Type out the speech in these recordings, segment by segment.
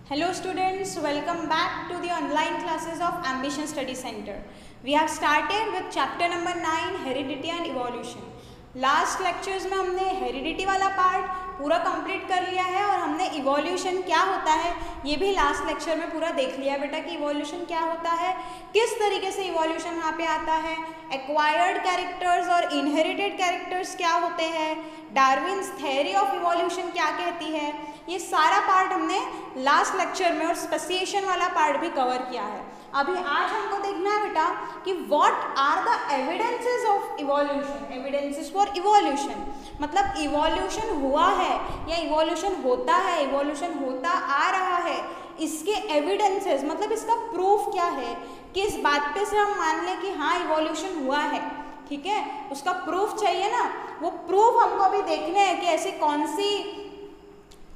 Hello students, welcome back to the online classes of Ambition Study Center. We have started with chapter number 9 Heredity and Evolution. Last lectures में हमने heredity वाला part पूरा complete कर लिया है और हमने इवोल्यूशन क्या होता है ये भी लास्ट लेक्चर में पूरा देख लिया बेटा कि इवोल्यूशन क्या होता है, किस तरीके से इवोल्यूशन यहाँ पे आता है, एक्वायर्ड कैरेक्टर्स और इनहेरिटेड कैरेक्टर्स क्या होते हैं, डार्विन्स थ्योरी ऑफ इवोल्यूशन क्या कहती है, ये सारा पार्ट हमने लास्ट लेक्चर में और स्पेसिएशन वाला पार्ट भी कवर किया है। अभी आज हमको देखना है बेटा कि what are the evidences of evolution. Evidences for evolution मतलब इवोल्यूशन हुआ है या इवोल्यूशन होता है, इवोल्यूशन होता आ रहा है, इसके एविडेंसेस मतलब इसका प्रूफ क्या है, किस बात पे से हम मान लें कि हाँ इवोल्यूशन हुआ है। ठीक है, उसका प्रूफ चाहिए ना, वो प्रूफ हमको अभी देखने हैं कि ऐसी कौन सी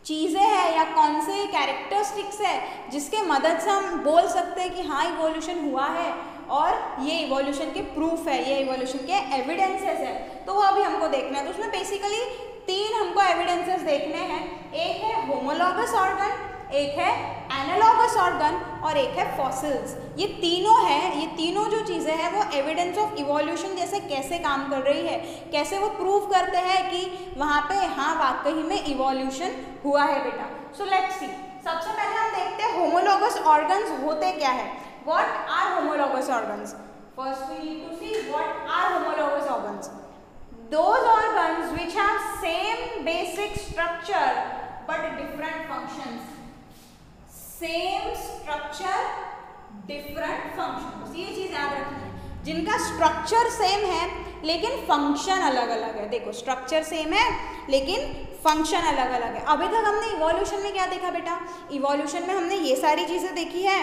चीज़ें हैं या कौन से कैरेक्टरिस्टिक्स है जिसके मदद से हम बोल सकते हैं कि हाँ इवोल्यूशन हुआ है और ये इवोल्यूशन के प्रूफ है, ये इवोल्यूशन के एविडेंसेस है। तो वो अभी हमको देखना है। तो उसमें बेसिकली तीन हमको एविडेंसेस देखने हैं, एक है होमोलॉगस ऑर्गन, एक है एनालॉगस ऑर्गन और एक है फॉसिल्स। ये तीनों हैं, ये तीनों जो चीज़ें हैं वो एविडेंस ऑफ इवोल्यूशन जैसे कैसे काम कर रही है, कैसे वो प्रूव करते हैं कि वहाँ पे हाँ वाकई में इवोल्यूशन हुआ है बेटा। सो लेट्स सी, सबसे पहले हम देखते हैं होमोलॉगस ऑर्गन्स होते क्या है। What are homologous organs? First we need to see what are homologous organs. Those organs which have same basic structure but different functions. Same structure, different functions. ये चीज याद रखनी है, जिनका स्ट्रक्चर सेम है लेकिन फंक्शन अलग अलग है। देखो स्ट्रक्चर सेम है लेकिन फंक्शन अलग अलग है। अभी तक हमने इवोल्यूशन में क्या देखा बेटा? इवोल्यूशन में हमने ये सारी चीजें देखी है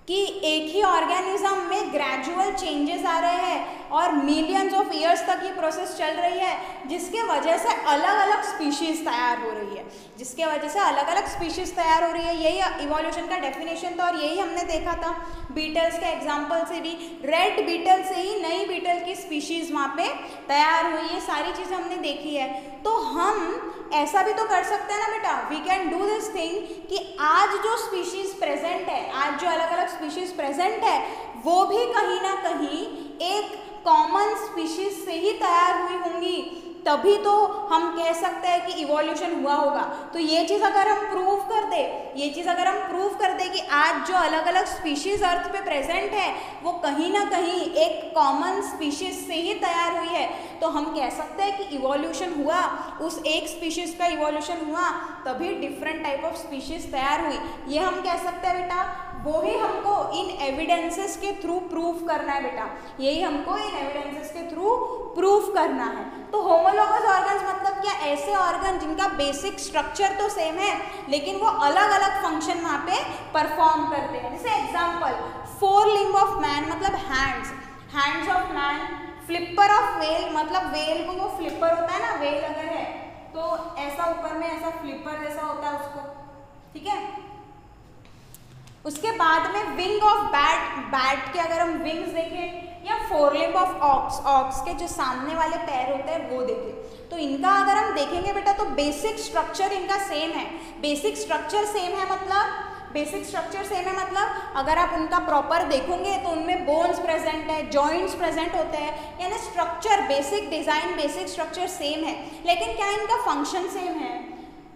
कि एक ही ऑर्गेनिज्म में ग्रेजुअल चेंजेस आ रहे हैं और मिलियंस ऑफ ईयर्स तक ये प्रोसेस चल रही है, जिसके वजह से अलग अलग स्पीशीज़ तैयार हो रही है, जिसके वजह से अलग अलग स्पीशीज़ तैयार हो रही है। यही इवोल्यूशन का डेफिनेशन था और यही हमने देखा था बीटल्स के एग्जाम्पल से भी। रेड बीटल से ही नई बीटल की स्पीशीज़ वहाँ पे तैयार हुई, ये सारी चीज़ें हमने देखी है। तो हम ऐसा भी तो कर सकते हैं ना बेटा, we can do this thing कि आज जो स्पीशीज़ प्रेजेंट है, आज जो अलग अलग स्पीशीज़ प्रेजेंट है वो भी कहीं ना कहीं एक कॉमन स्पीशीज से ही तैयार हुई होंगी, तभी तो हम कह सकते हैं कि इवोल्यूशन हुआ होगा। तो ये चीज़ अगर हम प्रूव कर दे, ये चीज़ अगर हम प्रूव कर दे कि आज जो अलग अलग स्पीशीज अर्थ पे प्रेजेंट है वो कहीं ना कहीं एक कॉमन स्पीशीज से ही तैयार हुई है, तो हम कह सकते हैं कि इवोल्यूशन हुआ, उस एक स्पीशीज का इवोल्यूशन हुआ तभी डिफरेंट टाइप ऑफ स्पीशीज तैयार हुई। ये हम कह सकते हैं बेटा, वो ही हमको इन एविडेंसेस के थ्रू प्रूफ करना है बेटा, यही हमको इन एविडेंसेस के थ्रू प्रूफ करना है। तो होमोलॉगस ऑर्गन्स मतलब क्या? ऐसे ऑर्गन जिनका बेसिक स्ट्रक्चर तो सेम है लेकिन वो अलग अलग फंक्शन वहाँ पे परफॉर्म करते हैं। जैसे example, four limb of man मतलब hands, hands of man. Flipper of whale मतलब वेल को वो फ्लिपर होता है ना, वेल अगर है तो ऐसा ऊपर में ऐसा फ्लिपर जैसा होता है उसको, ठीक है। उसके बाद में विंग ऑफ बैट, बैट के अगर हम विंग्स देखें, या four limb of ox, ox के जो सामने वाले पैर होते हैं वो देखें, तो इनका अगर हम देखेंगे बेटा तो बेसिक स्ट्रक्चर इनका सेम है। बेसिक स्ट्रक्चर सेम है मतलब, बेसिक स्ट्रक्चर सेम है मतलब अगर आप उनका प्रॉपर देखोगे तो उनमें बोन्स प्रेजेंट है, जॉइंट्स प्रेजेंट होते हैं, यानी structure, basic design, basic structure same है। लेकिन क्या इनका फंक्शन सेम है?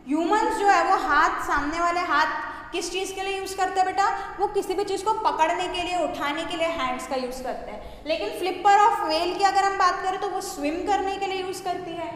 ह्यूमंस जो है वो हाथ, सामने वाले हाथ किस चीज़ के लिए यूज़ करते हैं बेटा? वो किसी भी चीज़ को पकड़ने के लिए, उठाने के लिए हैंड्स का यूज़ करते हैं। लेकिन फ्लिपर ऑफ वेल की अगर हम बात करें तो वो स्विम करने के लिए यूज़ करती है।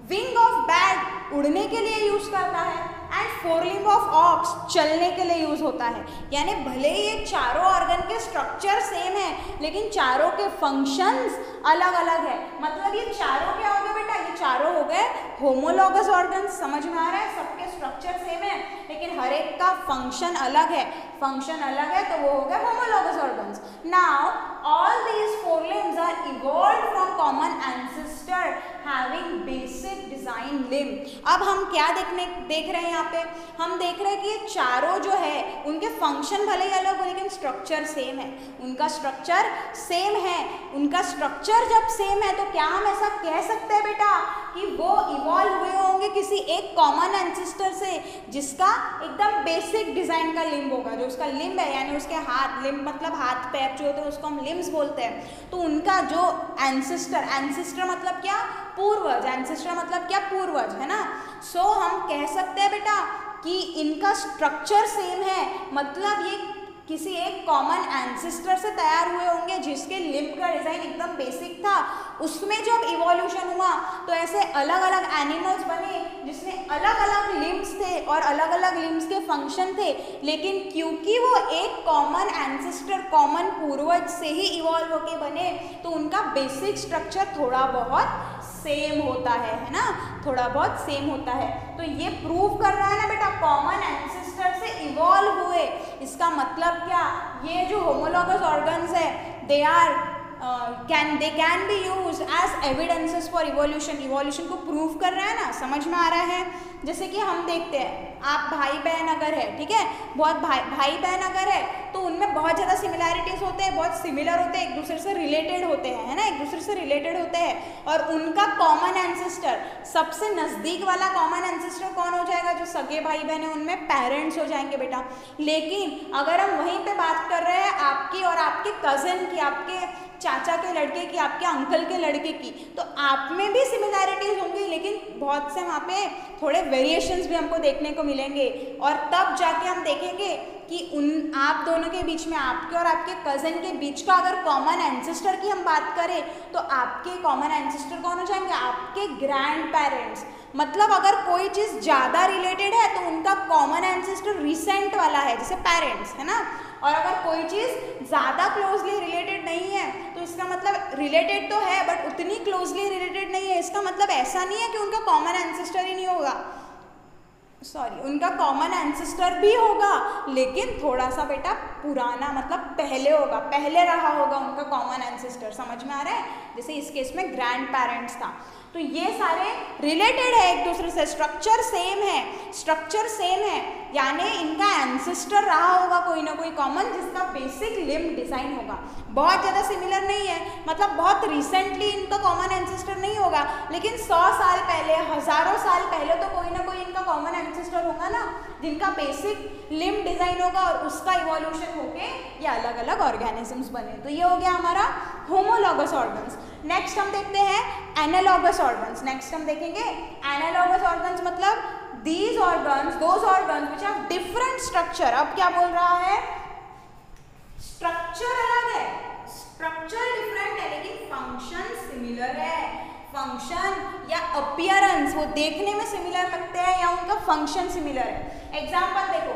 विंग ऑफ बैट उड़ने के लिए यूज़ करता है and four limb of aux चलने के लिए यूज़ होता है। यानी भले ही ये चारों ऑर्गन के स्ट्रक्चर सेम है लेकिन चारों के फंक्शंस अलग अलग है। मतलब ये चारों क्या हो गए बेटा? ये चारों हो गए होमोलॉगस ऑर्गन्स। समझ में आ रहा है? सबके स्ट्रक्चर सेम है लेकिन हर एक का फंक्शन अलग है, फंक्शन अलग है तो वो हो गए homologous organs. Now all these four limbs are evolved from common ancestor having basic basic design limb. अब हम क्या देख रहे हैं यहाँ पे, हम देख रहे हैं कि ये चारों जो है उनके फंक्शन भले ही अलग हो लेकिन स्ट्रक्चर सेम है, उनका स्ट्रक्चर सेम है। उनका स्ट्रक्चर जब सेम है तो क्या हम ऐसा कह सकते हैं बेटा कि वो इवॉल्व हुए होंगे किसी एक कॉमन एंसेस्टर से जिसका एकदम बेसिक डिजाइन का लिम्ब होगा, जो उसका लिम्ब है यानी उसके हाथ, लिम्ब मतलब हाथ पैर जो होते हैं उसको हम लिम्ब्स बोलते हैं। तो उनका जो एंसेस्टर मतलब क्या, पूर्वज, एंसेस्टर मतलब क्या, पूर्वज, है ना। सो हम कह सकते हैं बेटा कि इनका स्ट्रक्चर सेम है, मतलब ये किसी एक कॉमन एंसेस्टर से तैयार हुए होंगे जिसके लिम्ब का डिज़ाइन एकदम बेसिक था। उसमें जब इवोल्यूशन हुआ तो ऐसे अलग अलग एनिमल्स बने जिसमें अलग अलग लिम्ब्स थे और अलग अलग लिम्ब्स के फंक्शन थे, लेकिन क्योंकि वो एक कॉमन एंसेस्टर, कॉमन पूर्वज से ही इवॉल्व होके बने तो उनका बेसिक स्ट्रक्चर थोड़ा बहुत सेम होता है ना, थोड़ा बहुत सेम होता है। तो ये प्रूव कर रहा है ना बेटा कॉमन एंसेस्टर से इवॉल्व हुए। इसका मतलब क्या, ये जो होमोलॉगस ऑर्गन्स है they can be use as evidences for evolution. Evolution को प्रूव कर रहा है ना, समझ में आ रहा है। जैसे कि हम देखते हैं, आप भाई बहन अगर है, ठीक है, बहुत भाई बहन अगर है तो उनमें बहुत ज़्यादा सिमिलैरिटीज़ होते हैं, बहुत सिमिलर होते हैं, एक दूसरे से रिलेटेड होते हैं, है ना, एक दूसरे से रिलेटेड होते हैं। और उनका कॉमन एंसेस्टर, सबसे नज़दीक वाला कॉमन एंसेस्टर कौन हो जाएगा, जो सगे भाई बहन है उनमें पेरेंट्स हो जाएंगे बेटा। लेकिन अगर हम वहीं पे बात कर रहे हैं आपकी और आपके कज़न की, आपके चाचा के लड़के की, आपके अंकल के लड़के की, तो आप में भी सिमिलैरिटीज़ होंगी लेकिन बहुत से वहाँ पे थोड़े वेरिएशंस भी हमको देखने को मिलेंगे। और तब जाके हम देखेंगे कि उन आप दोनों के बीच में, आपके और आपके कज़न के बीच का अगर कॉमन एंसेस्टर की हम बात करें तो आपके कॉमन एंसेस्टर कौन हो जाएंगे, आपके ग्रैंड पेरेंट्स। मतलब अगर कोई चीज़ ज़्यादा रिलेटेड है तो उनका कॉमन एंसेस्टर रिसेंट वाला है, जैसे पेरेंट्स, है ना। और अगर कोई चीज़ ज़्यादा क्लोजली रिलेटेड नहीं है तो इसका मतलब रिलेटेड तो है बट उतनी क्लोजली रिलेटेड नहीं है। इसका मतलब ऐसा नहीं है कि उनका कॉमन एंसेस्टर ही नहीं होगा, सॉरी, उनका कॉमन एंसेस्टर भी होगा लेकिन थोड़ा सा बेटा पुराना, मतलब पहले होगा, पहले रहा होगा उनका कॉमन एंसेस्टर। समझ में आ रहा है। जैसे इस केस में ग्रैंड पेरेंट्स था। तो ये सारे रिलेटेड है एक दूसरे से, स्ट्रक्चर सेम है, स्ट्रक्चर सेम है, यानी इनका एंसेस्टर रहा होगा कोई ना कोई कॉमन जिसका बेसिक लिम्ब डिज़ाइन होगा। बहुत ज़्यादा सिमिलर नहीं है, मतलब बहुत रिसेंटली इनका कॉमन एंसेस्टर नहीं होगा, लेकिन 100 साल पहले, हज़ारों साल पहले तो कोई ना कोई इनका कॉमन एंसेस्टर होगा ना, जिनका बेसिक लिम्ब डिज़ाइन होगा और उसका इवोल्यूशन होके ये अलग अलग ऑर्गेनिजम्स बने। तो ये हो गया हमारा होमोलॉगस ऑर्गन्स। नेक्स्ट हम देखते हैं एनालॉगस ऑर्गन्स। नेक्स्ट हम देखेंगे एनालॉगस ऑर्गन्स, मतलब these organs, those organs which have different structure. अब क्या बोल रहा है, स्ट्रक्चर अलग है, स्ट्रक्चर डिफरेंट है लेकिन फंक्शन सिमिलर है। फंक्शन या अपीयरेंस वो देखने में सिमिलर लगते हैं या उनका फंक्शन सिमिलर है। एग्जांपल देखो,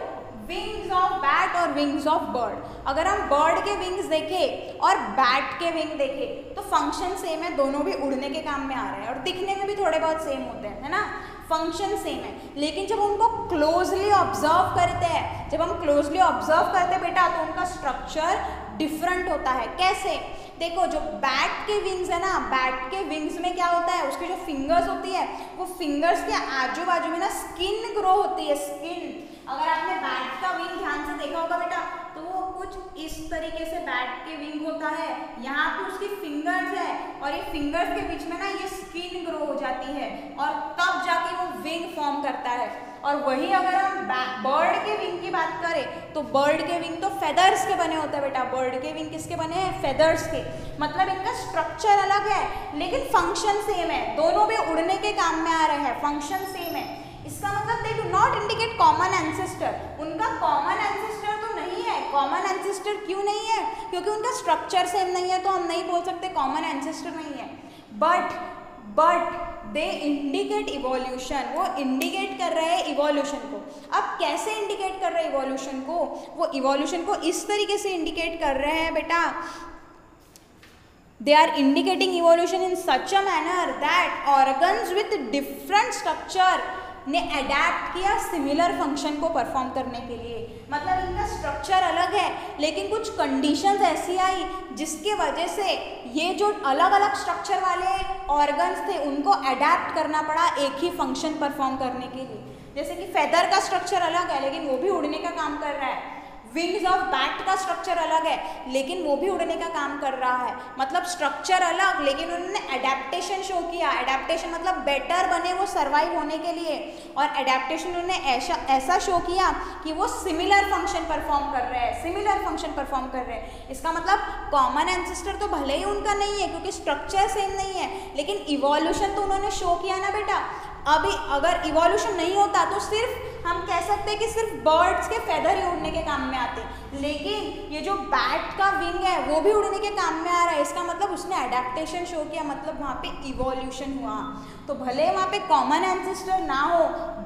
विंग्स ऑफ बैट और विंग्स ऑफ बर्ड। अगर हम बर्ड के विंग्स देखें और बैट के विंग देखें तो फंक्शन सेम है, दोनों भी उड़ने के काम में आ रहे हैं और दिखने में भी थोड़े बहुत सेम होते हैं, है ना, फंक्शन सेम है। लेकिन जब उनको क्लोजली ऑब्जर्व करते हैं, जब हम क्लोजली ऑब्जर्व करते हैं बेटा तो उनका स्ट्रक्चर डिफरेंट होता है। कैसे, देखो जो बैट के विंग्स है ना, बैट के विंग्स में क्या होता है, उसकी जो फिंगर्स होती है वो फिंगर्स के आजू बाजू में ना स्किन ग्रो होती है, स्किन। अगर आपने बैट का विंग ध्यान से देखा होगा बेटा तो वो कुछ इस तरीके से बैट के विंग होता है, यहाँ पे उसकी फिंगर्स है और ये फिंगर्स के बीच में ना ये स्किन ग्रो हो जाती है और तब जाके वो विंग फॉर्म करता है। और वही अगर हम बर्ड के विंग की बात करें तो बर्ड के विंग तो फेदर्स के बने होते हैं बेटा। बर्ड के विंग किसके बने हैं, फेदर्स के। मतलब इनका स्ट्रक्चर अलग है लेकिन फंक्शन सेम है, दोनों भी उड़ने के काम में आ रहे हैं, फंक्शन सेम है। इसका मतलब they do not indicate common ancestor, उनका कॉमन एंसेस्टर तो नहीं है। कॉमन एंसेस्टर क्यों नहीं है, क्योंकि उनका स्ट्रक्चर सेम नहीं है तो हम नहीं बोल सकते कॉमन एंसेस्टर नहीं है। बट दे इंडिकेट इवोल्यूशन, वो इंडिकेट कर रहे हैं इवोल्यूशन को। अब कैसे इंडिकेट कर रहे हैं इवोल्यूशन को, वो इवोल्यूशन को इस तरीके से इंडिकेट कर रहे हैं बेटा, they are indicating evolution in such a manner that organs with different structure ने अडेप्ट किया सिमिलर फंक्शन को परफॉर्म करने के लिए। मतलब इनका स्ट्रक्चर अलग है लेकिन कुछ कंडीशंस ऐसी आई जिसकी वजह से ये जो अलग अलग स्ट्रक्चर वाले ऑर्गन्स थे उनको अडेप्ट करना पड़ा एक ही फंक्शन परफॉर्म करने के लिए। जैसे कि फेदर का स्ट्रक्चर अलग है लेकिन वो भी उड़ने का काम कर रहा है। विंग्स ऑफ बैट का स्ट्रक्चर अलग है लेकिन वो भी उड़ने का काम कर रहा है। मतलब स्ट्रक्चर अलग लेकिन उन्होंने अडेप्टेशन शो किया। अडेप्टेशन मतलब बेटर बने वो सर्वाइव होने के लिए, और अडेप्टेशन उन्होंने ऐसा शो किया कि वो सिमिलर फंक्शन परफॉर्म कर रहे हैं, सिमिलर फंक्शन परफॉर्म कर रहे हैं। इसका मतलब कॉमन एंसेस्टर तो भले ही उनका नहीं है क्योंकि स्ट्रक्चर सेम नहीं है, लेकिन इवोल्यूशन तो उन्होंने शो किया ना बेटा। अभी अगर इवोल्यूशन नहीं होता तो सिर्फ हम कह सकते हैं कि सिर्फ बर्ड्स के फेदर ही उड़ने के काम में आते, लेकिन ये जो बैट का विंग है वो भी उड़ने के काम में आ रहा है। इसका मतलब उसने अडेप्टेशन शो किया, मतलब वहाँ पे इवोल्यूशन हुआ। तो भले वहाँ पे कॉमन एंसेस्टर ना हो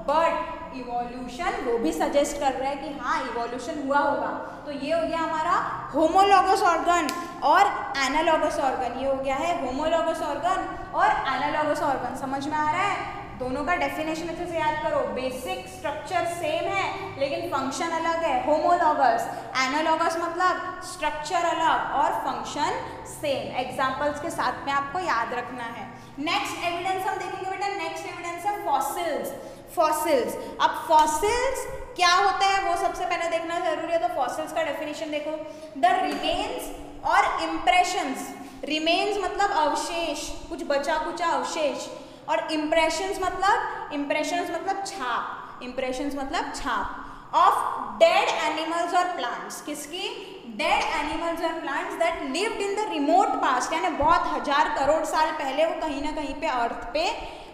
बट इवोल्यूशन वो भी सजेस्ट कर रहा है कि हाँ इवोल्यूशन हुआ होगा। तो ये हो गया हमारा होमोलॉगस ऑर्गन और एनालॉगस ऑर्गन। ये हो गया है होमोलॉगस ऑर्गन और एनालॉगस ऑर्गन। समझ में आ रहा है? दोनों का डेफिनेशन अच्छे से याद करो। बेसिक स्ट्रक्चर सेम है लेकिन फंक्शन अलग है। होमोलॉगस, एनालॉगस मतलब स्ट्रक्चर अलग और फंक्शन सेम। एग्जांपल्स के साथ में आपको याद रखना है। नेक्स्ट एविडेंस हम देखेंगे बेटा। नेक्स्ट एविडेंस है फॉसिल्स। फॉसिल्स, अब फॉसिल्स क्या होता है वो सबसे पहले देखना जरूरी है। तो फॉसिल्स का डेफिनेशन देखो। द रिमेन्स और इम्प्रेशंस। रिमेन्स मतलब अवशेष, कुछ बचा कुचा अवशेष, और इम्प्रेशंस मतलब छाप। इम्प्रेशंस मतलब छाप ऑफ डेड एनिमल्स और प्लांट्स। किसकी? डेड एनिमल्स और plants that lived in the remote past, यानी बहुत हजार करोड़ साल पहले वो कहीं ना कहीं पे अर्थ पे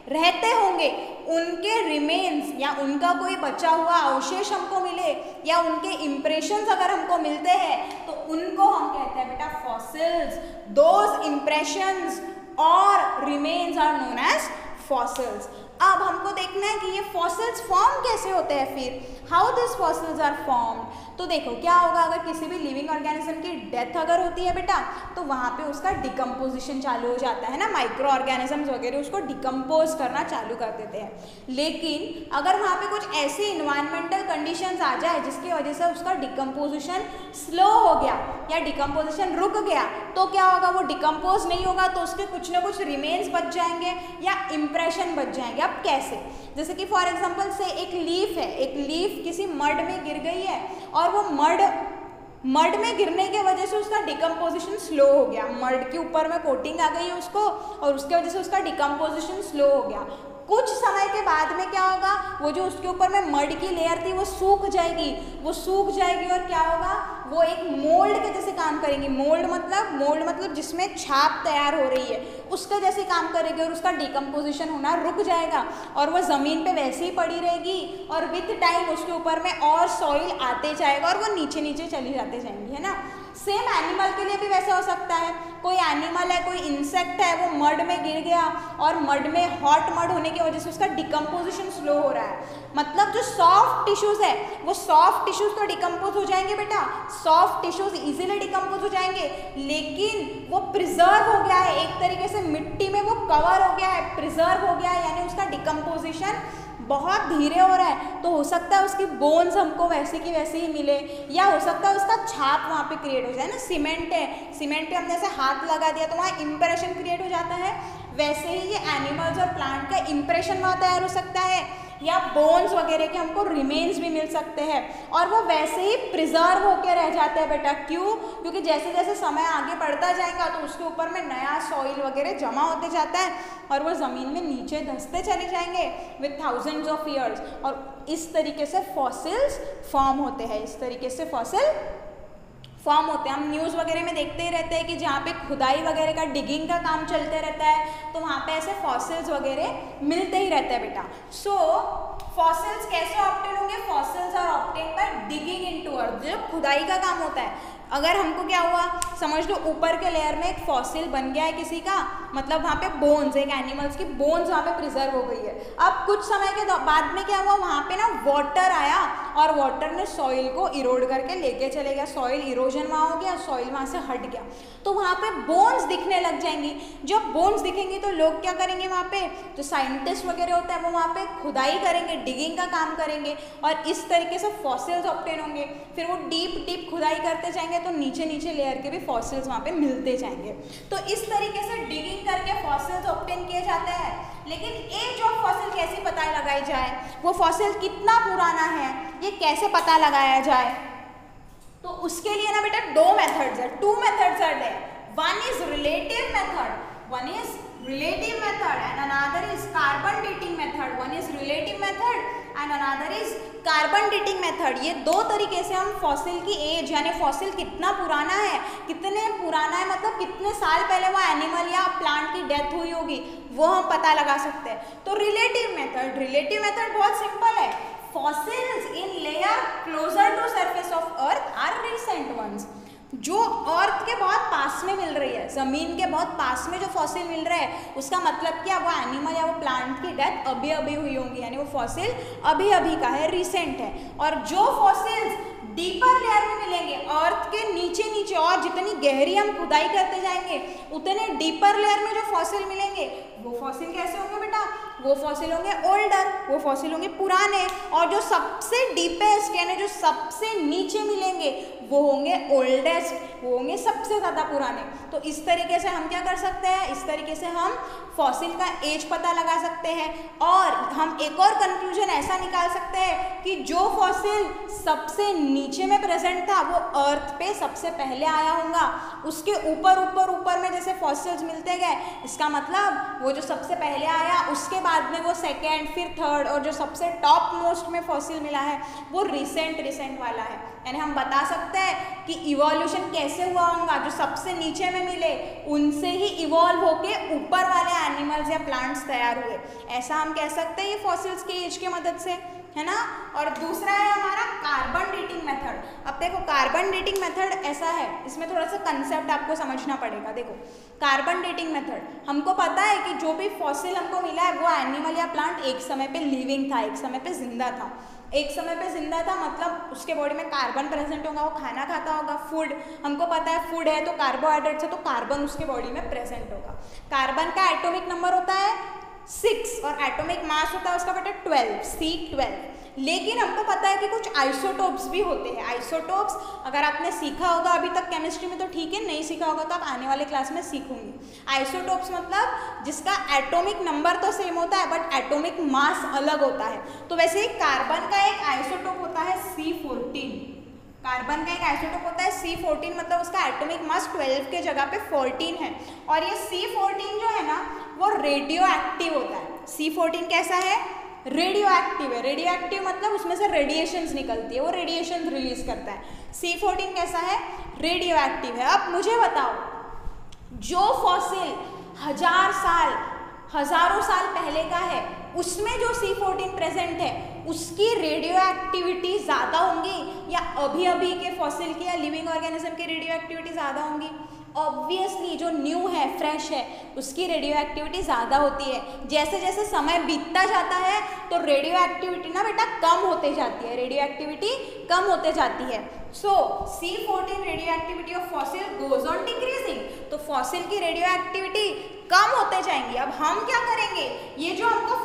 रहते होंगे। उनके रिमेन्स या उनका कोई बचा हुआ अवशेष हमको मिले या उनके इम्प्रेशंस अगर हमको मिलते हैं तो उनको हम कहते हैं बेटा फॉसिल्स। दोज इम्प्रेशंस और remains are known as fossils. अब हमको देखना है कि ये फॉसिल्स फॉर्म कैसे होते हैं, फिर how this fossils are formed. तो देखो क्या होगा, अगर किसी भी लिविंग ऑर्गेनिज्म की डेथ अगर होती है बेटा तो वहाँ पे उसका डिकम्पोजिशन चालू हो जाता है ना। माइक्रो ऑर्गेनिजम्स वगैरह उसको डिकम्पोज करना चालू कर देते हैं। लेकिन अगर वहाँ पे कुछ ऐसी इन्वायरमेंटल कंडीशंस आ जाए जिसकी वजह से उसका डिकम्पोजिशन स्लो हो गया या डिकम्पोजिशन रुक गया तो क्या होगा, वो डिकम्पोज नहीं होगा तो उसके कुछ ना कुछ रिमेन्स बच जाएंगे या इम्प्रेशन बच जाएंगे। अब कैसे? जैसे कि फॉर एग्जाम्पल से एक लीफ है, एक लीफ किसी मड में गिर गई है और वो मड में गिरने की वजह से उसका डिकम्पोजिशन स्लो हो गया। मड के ऊपर में कोटिंग आ गई है उसको और उसके वजह से उसका डिकम्पोजिशन स्लो हो गया। कुछ समय के बाद में क्या होगा, वो जो उसके ऊपर में मड की लेयर थी वो सूख जाएगी। वो सूख जाएगी और क्या होगा, वो एक मोल्ड के जैसे काम करेंगी। मोल्ड मतलब जिसमें छाप तैयार हो रही है उसके जैसे काम करेगी और उसका डिकम्पोजिशन होना रुक जाएगा और वो ज़मीन पे वैसे ही पड़ी रहेगी और विथ टाइम उसके ऊपर में और सॉइल आते जाएगा और वो नीचे नीचे चली जाते जाएंगी, है ना। सेम एनिमल के लिए भी वैसा हो सकता है। कोई एनिमल है, कोई इंसेक्ट है, वो मड में गिर गया और मड में हॉट मड होने की वजह से उसका डिकम्पोजिशन स्लो हो रहा है। मतलब जो सॉफ्ट टिश्यूज़ है वो सॉफ्ट टिश्यूज़ तो डिकम्पोज हो जाएंगे बेटा, सॉफ्ट टिश्यूज़ इजीली डिकम्पोज हो जाएंगे, लेकिन वो प्रिजर्व हो गया है एक तरीके से, मिट्टी में वो कवर हो गया है, प्रिजर्व हो गया है, यानी उसका डिकम्पोजिशन बहुत धीरे हो रहा है। तो हो सकता है उसकी बोन्स हमको वैसे की वैसे ही मिले या हो सकता है उसका छाप वहाँ पे क्रिएट हो जाए ना। सीमेंट है, सीमेंट पे हमने ऐसे हाथ लगा दिया तो वहाँ इम्प्रेशन क्रिएट हो जाता है। वैसे ही ये एनिमल्स और प्लांट का इम्प्रेशन वहाँ तैयार हो सकता है या बोन्स वगैरह के हमको रिमेन्स भी मिल सकते हैं और वो वैसे ही प्रिजर्व होकर रह जाते हैं बेटा। क्यों? क्योंकि जैसे जैसे समय आगे बढ़ता जाएगा तो उसके ऊपर में नया सॉइल वगैरह जमा होते जाता है और वो ज़मीन में नीचे धंसते चले जाएंगे विथ थाउजेंड्स ऑफ ईयर्स, और इस तरीके से फॉसिल्स फॉर्म होते हैं। इस तरीके से फॉसिल फॉर्म होते हैं। हम न्यूज़ वगैरह में देखते ही रहते हैं कि जहाँ पे खुदाई वगैरह का, डिगिंग का काम चलते रहता है तो वहाँ पे ऐसे फॉसिल्स वगैरह मिलते ही रहते हैं बेटा। सो फॉसिल्स कैसे ऑब्टेन होंगे? Fossils are obtain by digging into earth. जब खुदाई का काम होता है, अगर हमको क्या हुआ, समझ लो ऊपर के लेयर में एक फॉसिल बन गया है किसी का, मतलब वहाँ पे बोन्स, एक एनिमल्स की बोन्स वहाँ पे प्रिजर्व हो गई है। अब कुछ समय के बाद में क्या हुआ, वहाँ पे ना वाटर आया और वाटर ने सॉइल को इरोड करके लेके चले गया। सॉइल इरोजन वहाँ हो गया, सॉइल वहाँ से हट गया, तो वहाँ पे बोन्स दिखने लग जाएंगी। जब बोन्स दिखेंगी तो लोग क्या करेंगे, वहाँ पे जो साइंटिस्ट वगैरह होता है वो वहाँ पे खुदाई करेंगे, डिगिंग का काम करेंगे और इस तरीके से फॉसिल्स ऑब्टेन होंगे। फिर वो डीप डीप खुदाई करते जाएंगे तो नीचे नीचे लेयर के भी फॉसिल्स वहाँ पे मिलते जाएंगे। तो इस तरीके से डिगिंग करके फॉसिल्स ऑब्टेन किए जाते हैं। लेकिन एज ऑफ फॉसिल कैसे पता लगाई जाए, वो फॉसिल कितना पुराना है ये कैसे पता लगाया जाए, तो उसके लिए ना बेटा दो मेथड्स है, two methods are there. One is relative method and another is carbon dating method. One is relative method and another is carbon dating method. ये दो तरीके से हम फॉसिल की एज यानी फॉसिल कितना पुराना है, मतलब कितने साल पहले वो एनिमल या प्लांट की डेथ हुई होगी वो हम पता लगा सकते हैं। तो रिलेटिव मेथड बहुत सिंपल है। Fossils in layer closer to surface of earth are recent ones. जो अर्थ के बहुत पास में मिल रही है, जमीन के बहुत पास में जो फॉसिल मिल रहा है, उसका मतलब क्या, वो एनिमल या वो प्लांट की डेथ अभी अभी हुई होंगी, यानी वो फॉसिल अभी अभी का है, रिसेंट है। और जो फॉसिल्स डीपर लेयर में मिलेंगे, अर्थ के नीचे नीचे, और जितनी गहरी हम खुदाई करते जाएंगे उतने डीपर लेयर में जो फॉसिल मिलेंगे वो फॉसिल कैसे होंगे बेटा, वो फॉसिल होंगे ओल्डर, वो फॉसिल होंगे पुराने। और जो सबसे डीपेस्ट यानी जो सबसे नीचे मिलेंगे वो होंगे ओल्डेस्ट, वो होंगे सबसे ज़्यादा पुराने। तो इस तरीके से हम क्या कर सकते हैं, इस तरीके से हम फॉसिल का एज पता लगा सकते हैं। और हम एक और कंक्लूजन ऐसा निकाल सकते हैं कि जो फॉसिल सबसे नीचे में प्रेजेंट था वो अर्थ पे सबसे पहले आया होगा, उसके ऊपर ऊपर ऊपर में जैसे फॉसिल्स मिलते गए, इसका मतलब वो जो सबसे पहले आया उसके बाद में वो सेकेंड, फिर थर्ड, और जो सबसे टॉप मोस्ट में फॉसिल मिला है वो रिसेंट वाला है। यानी हम बता सकते हैं कि इवोल्यूशन कैसे हुआ होगा, जो सबसे नीचे में मिले उनसे ही इवॉल्व होके ऊपर वाले एनिमल्स या प्लांट्स तैयार हुए, ऐसा हम कह सकते हैं ये फॉसिल्स की एज की मदद से, है ना। और दूसरा है हमारा कार्बन डेटिंग मेथड। अब देखो कार्बन डेटिंग मेथड ऐसा है, इसमें थोड़ा सा कंसेप्ट आपको समझना पड़ेगा। देखो कार्बन डेटिंग मेथड, हमको पता है कि जो भी फॉसिल हमको मिला है वो एनिमल या प्लांट एक समय पे लिविंग था, एक समय पे जिंदा था। एक समय पे जिंदा था मतलब उसके बॉडी में कार्बन प्रेजेंट होगा, वो खाना खाता होगा, फूड, हमको पता है फूड है तो कार्बोहाइड्रेट्स है तो कार्बन उसके बॉडी में प्रेजेंट होगा। कार्बन का एटॉमिक नंबर होता है 6 और एटॉमिक मास होता है उसका बेटा 12, C12। लेकिन हमको पता है कि कुछ आइसोटोप्स भी होते हैं। आइसोटोप्स अगर आपने सीखा होगा अभी तक केमिस्ट्री में तो ठीक है, नहीं सीखा होगा तो आप आने वाले क्लास में सीखूंगी। आइसोटोप्स मतलब जिसका एटॉमिक नंबर तो सेम होता है बट एटॉमिक मास अलग होता है। तो वैसे ही कार्बन का एक आइसोटोप होता है C14। कार्बन का एक आइसोटोप होता है C14, मतलब उसका एटॉमिक मास 12 के जगह पे 14 है। और ये C14 जो है ना वो रेडियो एक्टिव होता है। C14 कैसा है, रेडियो एक्टिव है। रेडियो एक्टिव मतलब उसमें से रेडिएशंस निकलती है, वो रेडिएशन रिलीज करता है। C14 कैसा है, रेडियो एक्टिव है। अब मुझे बताओ, जो फॉसिल हजारों साल पहले का है उसमें जो C14 प्रेजेंट है उसकी रेडियो एक्टिविटी ज़्यादा होंगी या अभी अभी के फॉसिल की या लिविंग ऑर्गेनिज्म की रेडियो एक्टिविटी ज़्यादा होंगी? ऑब्वियसली जो न्यू है, फ्रेश है, उसकी रेडियो एक्टिविटी ज़्यादा होती है। जैसे जैसे समय बीतता जाता है तो रेडियो एक्टिविटी ना बेटा कम होते जाती है, रेडियो एक्टिविटी कम होते जाती है। सो C14 radio activity of fossil goes on decreasing, तो फॉसिल की रेडियो एक्टिविटी कम होते जाएंगी। अब हम क्या करेंगे, ये जो हमको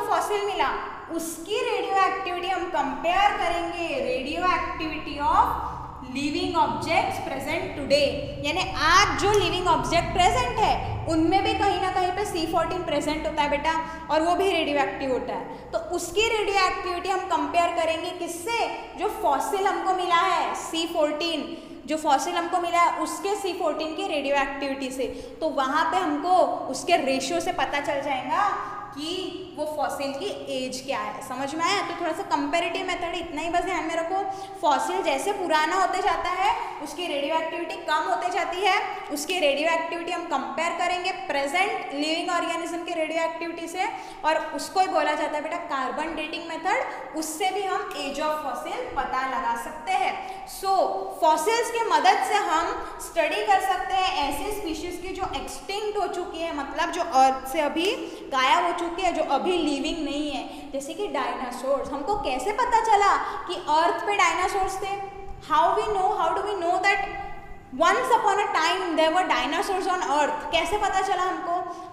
फॉसिल मिला उसकी रेडियो एक्टिविटी हम कंपेयर करेंगे radio activity of living objects present today, यानी आज जो लिविंग ऑब्जेक्ट प्रेजेंट है उनमें भी कहीं ना कहीं पे C14 प्रेजेंट होता है बेटा, और वो भी रेडियो एक्टिव होता है। तो उसकी रेडियो एक्टिविटी हम कंपेयर करेंगे किससे, जो फॉसिल हमको मिला है C14, जो फॉसिल हमको मिला है उसके C14 की रेडियो एक्टिविटी से। तो वहाँ पे हमको उसके रेशियो से पता चल जाएगा कि वो फॉसिल की एज क्या है। समझ में आया? तो थोड़ा सा कंपैरेटिव मेथड है, इतना ही बस ध्यान में रखो। फॉसिल जैसे पुराना होते जाता है उसकी रेडियो एक्टिविटी कम होते जाती है, उसकी रेडियो एक्टिविटी हम कंपेयर करेंगे प्रेजेंट लिविंग ऑर्गेनिज्म की रेडियो एक्टिविटी से, और उसको ही बोला जाता है बेटा कार्बन डेटिंग मेथड। उससे भी हम एज ऑफ फॉसिल पता लगा सकते हैं। सो फॉसिल्स की मदद से हम स्टडी कर सकते हैं ऐसे स्पीशीज की जो एक्सटिंक्ट हो चुकी है, मतलब जो अर्थ से अभी गायब हो चुकी है, जो अभी लिविंग नहीं है, जैसे कि डायनासोर्स। हमको कैसे पता चला कि अर्थ पे डायनासोर्स थे? How do we know that once upon a time there were dinosaurs on earth? कैसे पता चला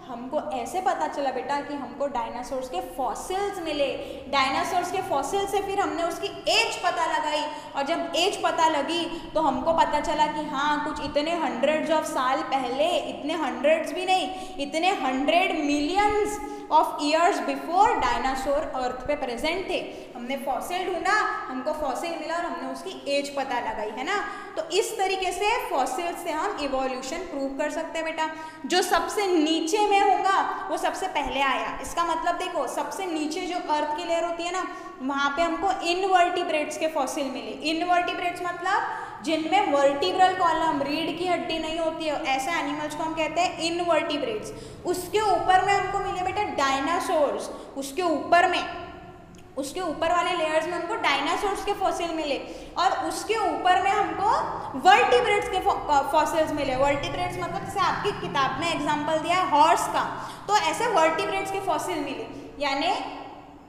हमको ऐसे पता चला बेटा कि हमको डायनासोर्स के फॉसिल्स मिले। डायनासोर्स के फॉसिल से फिर हमने उसकी एज पता लगाई, और जब एज पता लगी तो हमको पता चला कि हाँ, कुछ इतने हंड्रेड्स ऑफ साल पहले, इतने हंड्रेड्स भी नहीं, इतने 100 millions of years before dinosaur earth पे प्रेजेंट थे। हमने फॉसिल ढूंढा, हमको फॉसिल मिला और हमने उसकी एज पता लगाई, है ना। तो इस तरीके से फॉसिल से हम इवोल्यूशन प्रूव कर सकते हैं बेटा। जो सबसे नीचे में होगा वो सबसे पहले आया। इसका मतलब देखो, सबसे नीचे जो अर्थ की लेयर होती है ना, वहाँ पे हमको इनवर्टिब्रेट्स के फॉसिल मिले। इनवर्टिब्रेट्स मतलब जिनमें वर्टिब्रल कॉलम, रीढ़ की हड्डी नहीं होती है, ऐसे एनिमल्स को हम कहते हैं इनवर्टिब्रेट्स। उसके ऊपर में हमको मिले बेटा डायनासोर्स। उसके ऊपर वाले लेयर्स में हमको डायनासोर्स के फॉसिल मिले, और उसके ऊपर में हमको वर्टिब्रेट्स के फॉसिल्स मिले। वर्टिब्रेट्स मतलब जैसे आपकी किताब में एग्जांपल दिया है हॉर्स का, तो ऐसे वर्टिब्रेट्स के फॉसिल मिले। यानी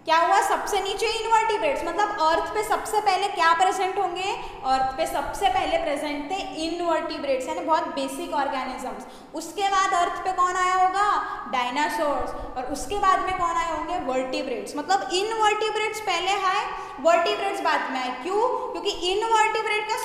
क्या हुआ, सबसे नीचे इनवर्टिब्रेट्स, मतलब अर्थ पे सबसे पहले क्या प्रेजेंट होंगे? अर्थ पे सबसे पहले प्रेजेंट थे इनवर्टिब्रेट्स, यानी बहुत बेसिक ऑर्गेनिजम्स। उसके बाद अर्थ पे कौन आया होगा? डायनासोर्स। और उसके बाद में कौन आए होंगे? वर्टिब्रेट्स। मतलब इनवर्टिब्रेट्स पहले आए, वर्टिब्रेट्स बाद में आए। क्यों? क्योंकि इनवर्टिब्रेट का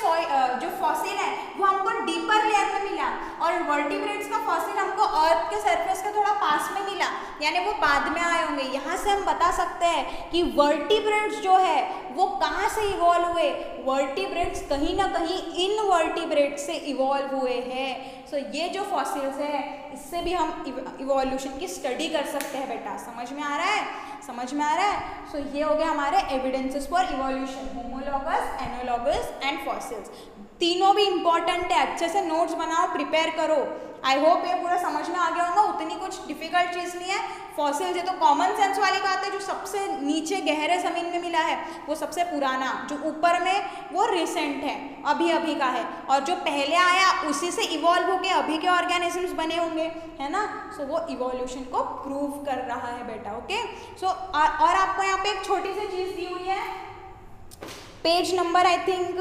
जो फॉसिल है वो हमको डीपर लेयर में मिला, और वर्टिब्रेट्स का फॉसिल हमको अर्थ के सरफेस के थोड़ा पास में मिला, यानी वो बाद में आए होंगे। यहाँ से हम बता सकते हैं कि वर्टिब्रेट्स जो है वो कहाँ से इवॉल्व हुए? वर्टिब्रेट्स कहीं ना कहीं इनवर्टिब्रेट्स से इवॉल्व हुए हैं। सो ये जो फॉसिल्स है, इससे भी हम इवोल्यूशन की स्टडी कर सकते हैं बेटा। समझ में आ रहा है? समझ में आ रहा है? सो ये हो गया हमारे evidences for evolution, homologous, analogous and fossils. तीनों भी इंपॉर्टेंट है, अच्छे से नोट्स बनाओ, प्रिपेयर करो। आई होप ये पूरा समझ में आ गया होगा, उतनी कुछ डिफिकल्ट चीज़ नहीं है। फॉसिल्स ये तो कॉमन सेंस वाली बात है, जो सबसे नीचे गहरे ज़मीन में मिला है वो सबसे पुराना, जो ऊपर में वो रिसेंट है, अभी अभी का है, और जो पहले आया उसी से इवॉल्व होके अभी के ऑर्गेनिजम्स बने होंगे, है ना। सो वो इवोल्यूशन को प्रूव कर रहा है बेटा। ओके, सो और आपको यहाँ पे एक छोटी सी चीज़ दी हुई है, page number I think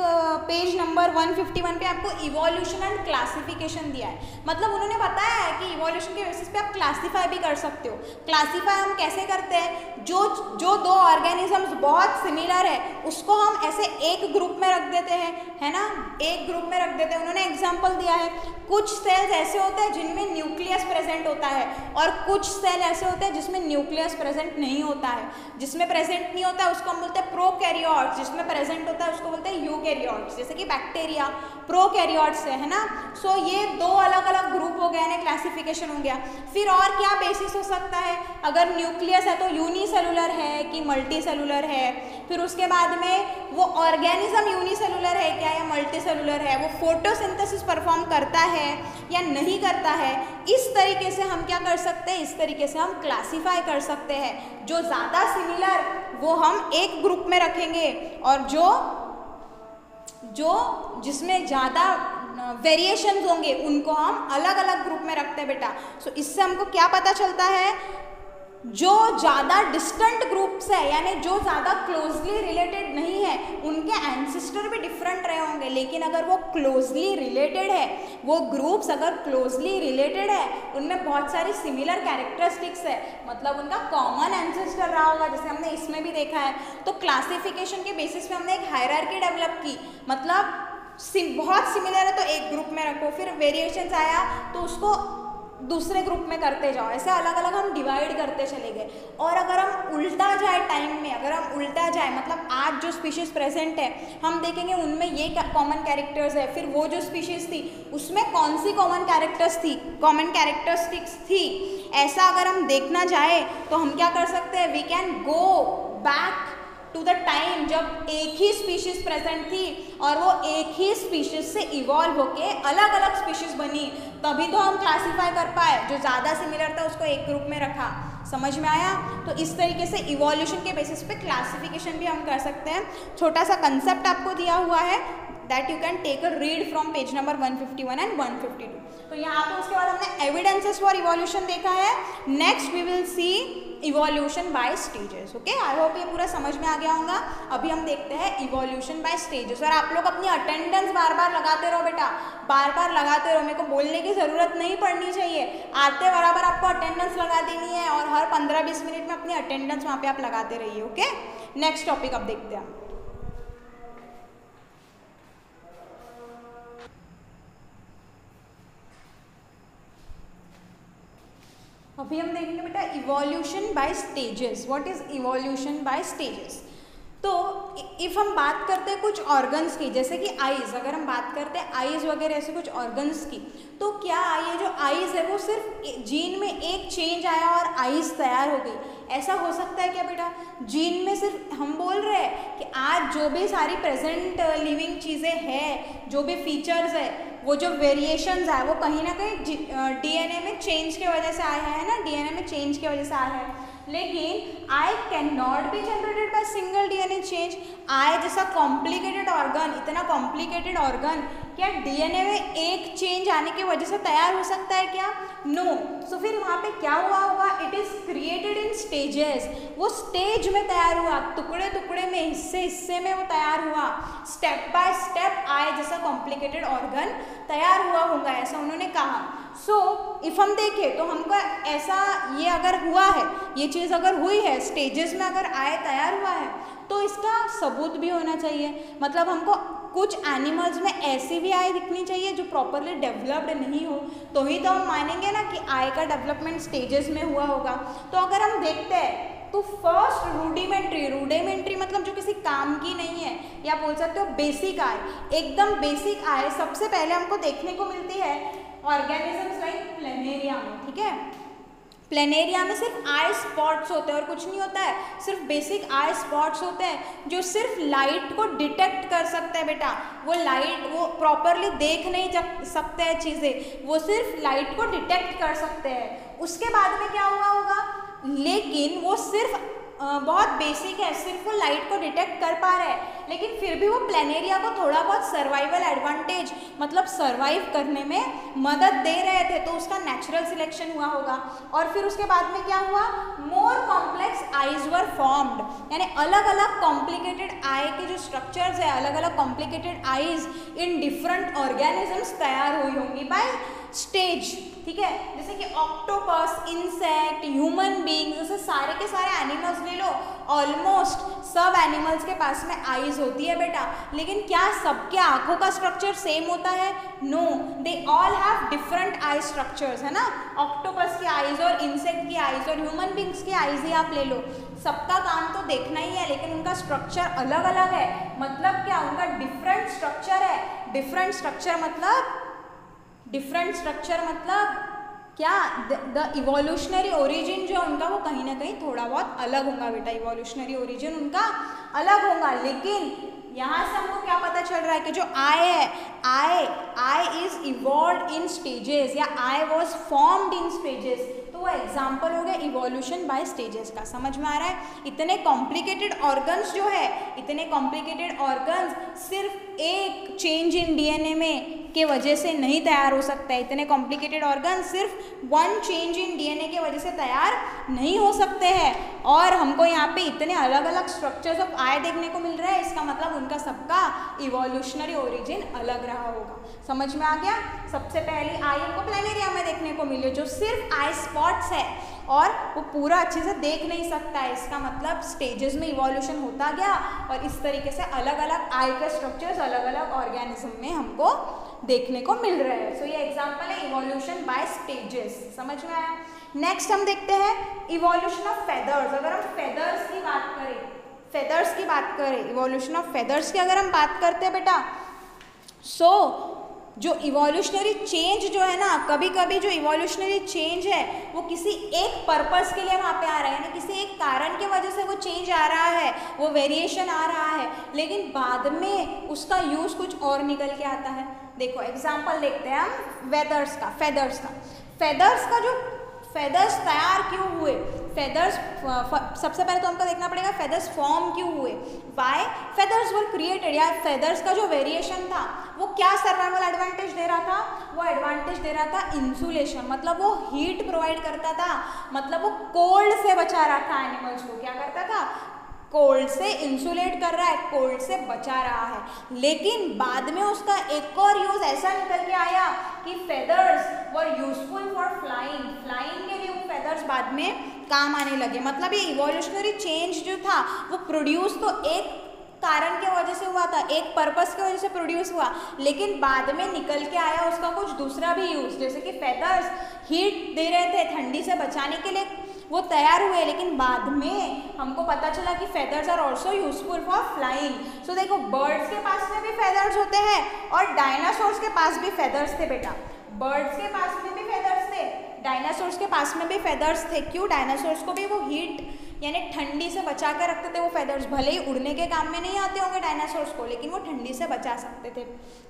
page number 151 पे आपको इवोल्यूशन एंड क्लासिफिकेशन दिया है। मतलब उन्होंने बताया है कि इवोल्यूशन के बेसिस पे आप क्लासीफाई भी कर सकते हो। क्लासीफाई हम कैसे करते हैं? जो दो ऑर्गेनिजम्स बहुत सिमिलर है उसको हम ऐसे एक ग्रुप में रख देते हैं, है ना, एक ग्रुप में रख देते हैं। उन्होंने एग्जाम्पल दिया है, कुछ सेल्स ऐसे होते हैं जिनमें न्यूक्लियस प्रेजेंट होता है, और कुछ सेल ऐसे होते हैं जिसमें न्यूक्लियस प्रेजेंट नहीं होता है। जिसमें प्रेजेंट नहीं होता है उसको हम बोलते हैं प्रोकैरियोट्स, जिसमें प्रेजेंट होता है उसको बोलते हैं यूकैरियोट्स, जैसे कि बैक्टीरिया प्रोकैरियोट्स है ना। सो ये दो अलग अलग ग्रुप हो गए ना, क्लासिफिकेशन हो गया। फिर और क्या बेसिस हो सकता है? अगर न्यूक्लियस है तो यूनिसेलुलर है कि मल्टीसेलुलर है, फिर उसके बाद में वो ऑर्गेनिज्म यूनिसेलुलर है क्या या मल्टीसेलुलर है, वो फोटोसिंथेसिस परफॉर्म करता है या नहीं करता है। इस तरीके से हम क्या कर सकते हैं? इस तरीके से हम क्लासीफाई कर सकते हैं। जो ज़्यादा सिमिलर वो हम एक ग्रुप में रखेंगे, और जो जिसमें ज़्यादा वेरिएशंस होंगे उनको हम अलग अलग ग्रुप में रखते हैं बेटा। सो इससे हमको क्या पता चलता है? जो ज़्यादा डिस्टेंट ग्रुप्स है, यानी जो ज़्यादा क्लोजली रिलेटेड नहीं है, उनके एंसेस्टर भी डिफरेंट रहे होंगे, लेकिन अगर वो क्लोजली रिलेटेड है, वो ग्रुप्स अगर क्लोजली रिलेटेड है, उनमें बहुत सारी सिमिलर कैरेक्टरिस्टिक्स है, मतलब उनका कॉमन एंसेस्टर रहा होगा, जैसे हमने इसमें भी देखा है। तो क्लासिफिकेशन के बेसिस पे हमने एक हायरार्की डेवलप की, मतलब बहुत सिमिलर है तो एक ग्रुप में रखो, फिर वेरिएशंस आया तो उसको दूसरे ग्रुप में करते जाओ, ऐसे अलग अलग हम डिवाइड करते चले गए। और अगर हम उल्टा जाए टाइम में, अगर हम उल्टा जाए मतलब आज जो स्पीशीज़ प्रेजेंट है हम देखेंगे उनमें ये कॉमन कैरेक्टर्स है, फिर वो जो स्पीशीज़ थी उसमें कौन सी कॉमन कैरेक्टरिस्टिक्स थी। ऐसा अगर हम देखना जाए तो हम क्या कर सकते हैं? We can go back to the time जब एक ही स्पीशीज़ प्रेजेंट थी और वो एक ही स्पीशीज़ से इवॉल्व होके अलग अलग स्पीशीज़ बनी, तभी तो हम क्लासीफाई कर पाए। जो ज़्यादा सिमिलर था उसको एक ग्रुप में रखा। समझ में आया? तो इस तरीके से इवोल्यूशन के बेसिस पे क्लासिफिकेशन भी हम कर सकते हैं। छोटा सा कंसेप्ट आपको दिया हुआ है, that you can take a read from page number 151 and 152। तो यहाँ पे उसके बाद हमने एविडेंसेस फॉर इवोल्यूशन देखा है। Next we will see evolution by stages. Okay, I hope ये पूरा समझ में आ गया होगा। अभी हम देखते हैं इवोल्यूशन बाय स्टेजेस। और आप लोग अपनी अटेंडेंस बार बार लगाते रहो बेटा, बार बार लगाते रहो, मेरे को बोलने की ज़रूरत नहीं पड़नी चाहिए, आते बराबर आपको अटेंडेंस लगा देनी है और हर 15-20 मिनट में अपनी अटेंडेंस वहाँ पे आप लगाते रहिए। ओके, नेक्स्ट टॉपिक अब देखते हैं। अभी हम देखेंगे बेटा evolution by stages. What is evolution by stages? तो इफ़ हम बात करते हैं कुछ ऑर्गन्स की, जैसे कि आईज, अगर हम बात करते हैं आईज वगैरह ऐसे कुछ ऑर्गन्स की, तो क्या ये जो आईज है वो सिर्फ जीन में एक चेंज आया और आईज तैयार हो गई, ऐसा हो सकता है क्या बेटा? जीन में सिर्फ हम बोल रहे हैं कि आज जो भी सारी प्रेजेंट लिविंग चीज़ें हैं, जो भी फीचर्स है, वो जो वेरिएशंस है वो कहीं ना कहीं डीएनए में चेंज की वजह से आया है ना, डीएनए में चेंज की वजह से आया है। लेकिन eye can not be generated by single DNA change. Eye जैसा कॉम्प्लिकेटेड ऑर्गन, इतना कॉम्प्लिकेटेड ऑर्गन, क्या डीएनए में एक चेंज आने की वजह से तैयार हो सकता है क्या? नो। सो फिर वहाँ पे क्या हुआ होगा? It is created in stages. वो स्टेज में तैयार हुआ, टुकड़े टुकड़े में, हिस्से हिस्से में वो तैयार हुआ। स्टेप बाय स्टेप आई जैसा कॉम्प्लिकेटेड ऑर्गन तैयार हुआ होगा, ऐसा उन्होंने कहा। सो इफ़ हम देखें तो हमको ऐसा, ये अगर हुआ है, ये चीज़ अगर हुई है, स्टेजेस में अगर आय तैयार हुआ है, तो इसका सबूत भी होना चाहिए। मतलब हमको कुछ एनिमल्स में ऐसी भी आय दिखनी चाहिए जो प्रॉपरली डेवलप्ड नहीं हो, तो ही तो हम मानेंगे ना कि आय का डेवलपमेंट स्टेजेस में हुआ होगा। तो अगर हम देखते हैं तो फर्स्ट रूडिमेंट्री मतलब जो किसी काम की नहीं है, या बोल सकते हो बेसिक आय, एकदम बेसिक आय सबसे पहले हमको देखने को मिलती है ऑर्गेनिजम्स लाइक प्लेनेरिया में। ठीक है, प्लेनेरिया में सिर्फ आई स्पॉट्स होते हैं और कुछ नहीं होता है, सिर्फ बेसिक आई स्पॉट्स होते हैं जो सिर्फ लाइट को डिटेक्ट कर सकते हैं बेटा। वो लाइट, वो प्रॉपरली देख नहीं सकते हैं चीज़ें, वो सिर्फ लाइट को डिटेक्ट कर सकते हैं। उसके बाद में क्या हुआ होगा? लेकिन वो सिर्फ बहुत बेसिक है, सिर्फ वो लाइट को डिटेक्ट कर पा रहे हैं, लेकिन फिर भी वो प्लेनेरिया को थोड़ा बहुत सर्वाइवल एडवांटेज, मतलब सर्वाइव करने में मदद दे रहे थे, तो उसका नेचुरल सिलेक्शन हुआ होगा। और फिर उसके बाद में क्या हुआ? More complex eyes were formed, यानी अलग अलग कॉम्प्लिकेटेड आई के जो स्ट्रक्चर्स है, अलग अलग complicated eyes in different organisms तैयार हुई होंगी बाय स्टेज। ठीक है, जैसे कि ऑक्टोपस, इंसेक्ट, ह्यूमन बींग्स, जैसे सारे के सारे एनिमल्स ले लो, ऑलमोस्ट सब एनिमल्स के पास में आईज होती है बेटा। लेकिन क्या सबके आंखों का स्ट्रक्चर सेम होता है? No, they all have different eye structures, है ना। ऑक्टोपस की आईज और इंसेक्ट की आईज और ह्यूमन बींग्स की आईज ही आप ले लो, सबका काम तो देखना ही है, लेकिन उनका स्ट्रक्चर अलग अलग है। मतलब क्या? उनका डिफरेंट स्ट्रक्चर है। डिफरेंट स्ट्रक्चर मतलब क्या? द इवोल्यूशनरी ओरिजिन जो उनका वो कहीं ना कहीं थोड़ा बहुत अलग होगा बेटा, इवोल्यूशनरी ओरिजिन उनका अलग होगा। लेकिन यहाँ से हमको क्या पता चल रहा है कि जो आई है, I is evolved in stages, या I was formed in stages, तो वो एग्जाम्पल हो गया इवोल्यूशन बाय स्टेजेस का। समझ में आ रहा है? इतने कॉम्प्लिकेटेड ऑर्गन्स जो है, इतने कॉम्प्लिकेटेड ऑर्गन्स सिर्फ एक चेंज इन डीएनए में के वजह से नहीं तैयार हो सकता है। इतने कॉम्प्लिकेटेड ऑर्गन सिर्फ वन चेंज इन डीएनए के वजह से तैयार नहीं हो सकते हैं। और हमको यहाँ पे इतने अलग अलग स्ट्रक्चर्स ऑफ आई देखने को मिल रहा है, इसका मतलब उनका सबका इवोल्यूशनरी ओरिजिन अलग रहा होगा। समझ में आ गया? सबसे पहली आई हमको प्लेनेरिया में देखने को मिली, जो सिर्फ आई स्पॉट्स है और वो पूरा अच्छे से देख नहीं सकता है। इसका मतलब स्टेजेस में इवोल्यूशन होता गया और इस तरीके से अलग अलग आई के स्ट्रक्चर्स अलग अलग ऑर्गेनिज्म में हमको देखने को मिल रहे हैं। सो ये एग्जांपल है इवोल्यूशन बाय स्टेजेस। समझ में आया? नेक्स्ट हम देखते हैं इवोल्यूशन ऑफ फेदर्स। अगर हम फेदर्स की बात करें, इवोल्यूशन ऑफ फेदर्स की अगर हम बात करते हैं बेटा, सो जो इवोल्यूशनरी चेंज जो है ना, कभी कभी जो इवोल्यूशनरी चेंज है वो किसी एक पर्पस के लिए वहाँ पे आ रहा है, यानी किसी एक कारण की वजह से वो चेंज आ रहा है, वो वेरिएशन आ रहा है, लेकिन बाद में उसका यूज़ कुछ और निकल के आता है। देखो एग्जाम्पल देखते हैं हम फेदर्स का जो फेदर्स तैयार क्यों हुए, फेदर्स, सबसे पहले तो हमको देखना पड़ेगा फेदर्स फॉर्म क्यों हुए, वाई फेदर्स वर क्रिएटेड, या फेदर्स का जो वेरिएशन था वो क्या सर्वाइवल एडवांटेज दे रहा था, वो एडवांटेज दे रहा था इंसुलेशन, मतलब वो हीट प्रोवाइड करता था, मतलब वो कोल्ड से बचा रहा था एनिमल्स को, क्या करता था, कोल्ड से इंसुलेट कर रहा है, कोल्ड से बचा रहा है। लेकिन बाद में उसका एक और यूज ऐसा निकल के आया कि feathers were useful for flying, flying के लिए वो फेदर्स बाद में काम आने लगे। मतलब ये इवोल्यूशनरी चेंज जो था वो प्रोड्यूस तो एक कारण की वजह से हुआ था, एक पर्पस की वजह से प्रोड्यूस हुआ, लेकिन बाद में निकल के आया उसका कुछ दूसरा भी यूज, जैसे कि फेदर्स हीट दे रहे थे, ठंडी से बचाने के लिए वो तैयार हुए, लेकिन बाद में हमको पता चला कि feathers are also useful for flying. So देखो बर्ड्स के पास में भी फेदर्स होते हैं और डायनासोर्स के पास भी फेदर्स थे बेटा, बर्ड्स के पास में भी फेदर्स थे, डायनासोर्स के पास में भी फेदर्स थे। क्यों, डायनासोर्स को भी वो हीट यानी ठंडी से बचा कर रखते थे वो फेदर्स, भले ही उड़ने के काम में नहीं आते होंगे डायनासोर्स को, लेकिन वो ठंडी से बचा सकते थे।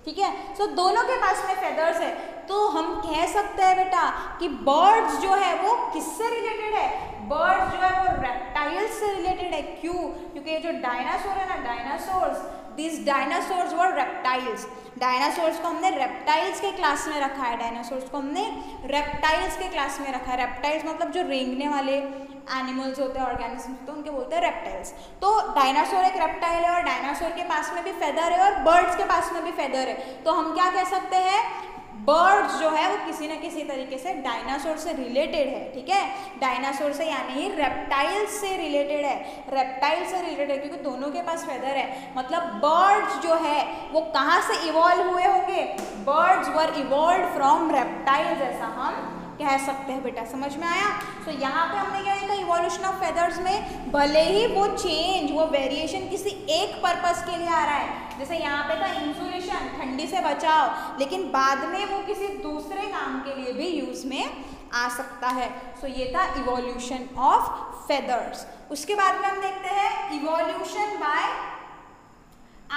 ठीक है, सो दोनों के पास में फेदर्स है, तो हम कह सकते हैं बेटा कि बर्ड्स जो है वो किससे रिलेटेड है, बर्ड्स जो है वो रेप्टाइल्स से रिलेटेड है। क्यों, क्योंकि ये जो डायनासोर है ना, dinosaurs, this dinosaurs were reptiles, dinosaurs को हमने रेप्टाइल्स के क्लास में रखा है, डायनासोर्स को हमने रेप्टाइल्स के क्लास में रखा है। रेप्टाइल्स मतलब जो रेंगने वाले एनिमल्स होते हैं, ऑर्गेनिज्म होते हैं, उनके बोलते हैं रेप्टाइल्स। तो डायनासोर एक रेप्टाइल है और डायनासोर के पास में भी फेदर है और बर्ड्स के पास में भी फेदर है, तो हम क्या कह सकते हैं, बर्ड्स जो है वो किसी न किसी तरीके से डायनासोर से रिलेटेड है। ठीक है, डायनासोर से यानी रेप्टाइल्स से रिलेटेड है, रेप्टाइल से रिलेटेड है, क्योंकि दोनों के पास फेदर है। मतलब बर्ड्स जो है वो कहाँ से इवॉल्व हुए होंगे, birds were evolve from reptiles, ऐसा हम कह सकते हैं बेटा। समझ में आया? तो यहाँ पे हमने क्या देखा, इवोल्यूशन ऑफ फेदर्स में भले ही वो चेंज, वो वेरिएशन किसी एक पर्पस के लिए आ रहा है, जैसे यहाँ पे था इंसुलेशन, ठंडी से बचाव, लेकिन बाद में वो किसी दूसरे काम के लिए भी यूज में आ सकता है। सो ये था इवोल्यूशन ऑफ फेदर्स। उसके बाद में हम देखते हैं evolution bye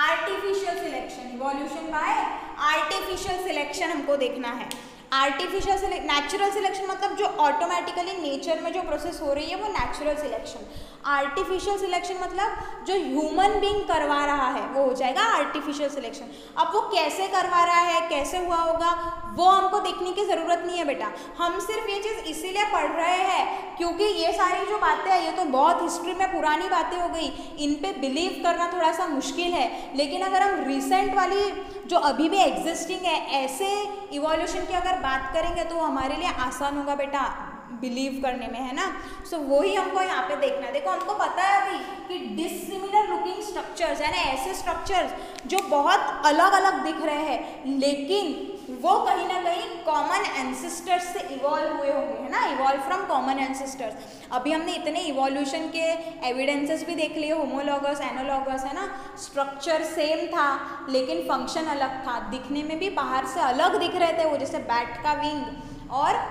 artificial selection. Evolution bye artificial selection हमको देखना है। आर्टिफिशियल नेचुरल सिलेक्शन मतलब जो ऑटोमेटिकली नेचर में जो प्रोसेस हो रही है वो नेचुरल सिलेक्शन। आर्टिफिशियल सिलेक्शन मतलब जो ह्यूमन बीइंग करवा रहा है वो हो जाएगा आर्टिफिशियल सिलेक्शन। अब वो कैसे करवा रहा है, कैसे हुआ होगा, वो हमको देखने की ज़रूरत नहीं है बेटा। हम सिर्फ ये चीज़ इसीलिए पढ़ रहे हैं क्योंकि ये सारी जो बातें हैं ये तो बहुत हिस्ट्री में पुरानी बातें हो गई, इन पे बिलीव करना थोड़ा सा मुश्किल है। लेकिन अगर हम रिसेंट वाली जो अभी भी एग्जिस्टिंग है ऐसे इवोल्यूशन की अगर बात करेंगे तो हमारे लिए आसान होगा बेटा बिलीव करने में, है ना। सो वही हमको यहाँ पे देखना है। देखो हमको पता है अभी कि डिसिमिलर लुकिंग स्ट्रक्चर्स है ना, ऐसे स्ट्रक्चर्स जो बहुत अलग अलग दिख रहे हैं लेकिन वो कहीं ना कहीं कॉमन एंसेस्टर्स से इवॉल्व हुए होंगे, है ना, इवॉल्व फ्रॉम कॉमन एंसेस्टर्स। अभी हमने इतने इवोल्यूशन के एविडेंसेस भी देख लिए, होमोलॉगस, एनोलॉगस, है ना, स्ट्रक्चर सेम था लेकिन फंक्शन अलग था, दिखने में भी बाहर से अलग दिख रहे थे वो, जैसे बैट का विंग और